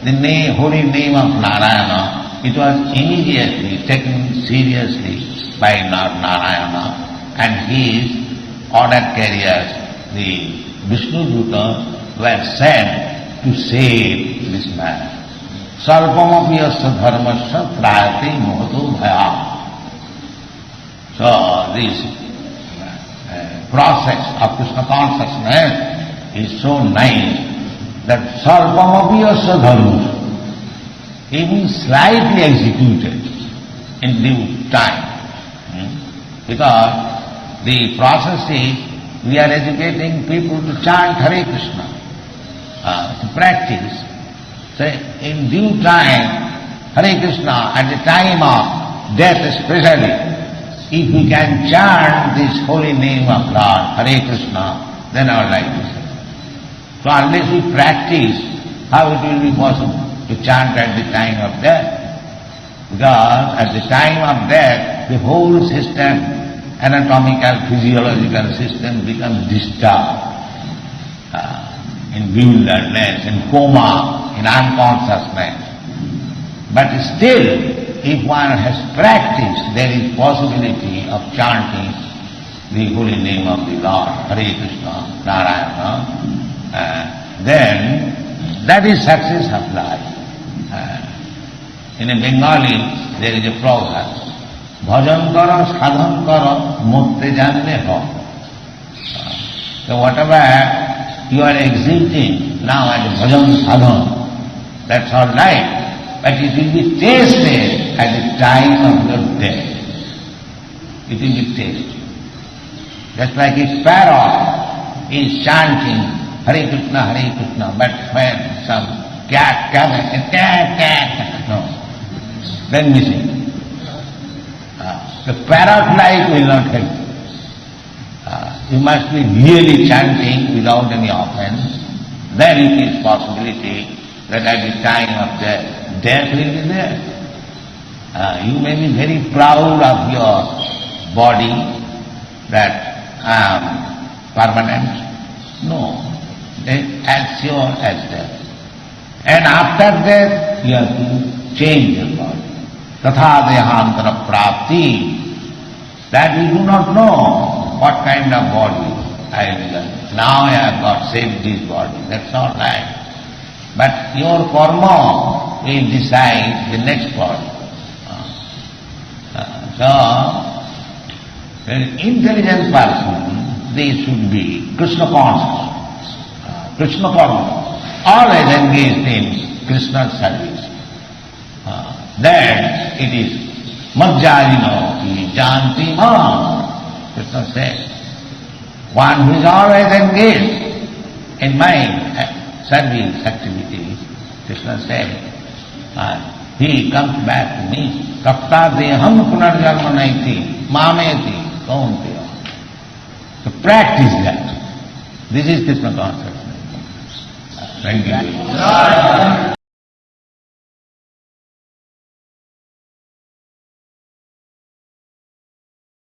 the holy name of Narayana, it was immediately taken seriously by Narayana, and his order carriers, the Vishnu-duta, were sent to save this man. Sarvamapi yasya dharmasya trayate mohato bhaya. So this process of Krishna consciousness is so nice that sarvamapi yasya dharmasya, even slightly executed in due time. Because the process is, we are educating people to chant Hare Krishna, to practice. So in due time, Hare Krishna, at the time of death especially, if we can chant this holy name of Lord, Hare Krishna, then our life is saved. So unless we practice, how it will be possible to chant at the time of death? Because at the time of death, the whole system, anatomical, physiological system becomes disturbed, in bewilderedness, in coma, in unconsciousness. But still, if one has practiced, there is possibility of chanting the holy name of the Lord, Hare Krishna, Narayana, then that is success of life. In a Bengali, there is a proverb, bhajan karo, sadhan karo, murte janne ho. So whatever you are exhibiting now as a bhajan sadhan, that's all right, but it will be tasted at the time of your death. It will be tasted. Just like a parrot is chanting Hare Krishna, but when some cat comes and cat, no, then missing. The parrot life will not help. You must be really chanting without any offense. Then it is possibility that at the time of death will be there. You may be very proud of your body, that I am permanent. No, as sure as death. And after death, you have to change your body. Tatha dehantara prapti. That we do not know what kind of body I will. Now I have got saved this body, that's all right. But your karma will decide the next body. So, An intelligent person, they should be Krishna conscious, Krishna conscious, always engaged in Krishna's service. Then it is Majjalino ki janti mam. Krishna said, one who is always engaged in my service activities, Krishna said, he comes back to me. Tapta deham punarjanma naiti mameti kaunteya. So practice that. This is Krishna consciousness. Thank you.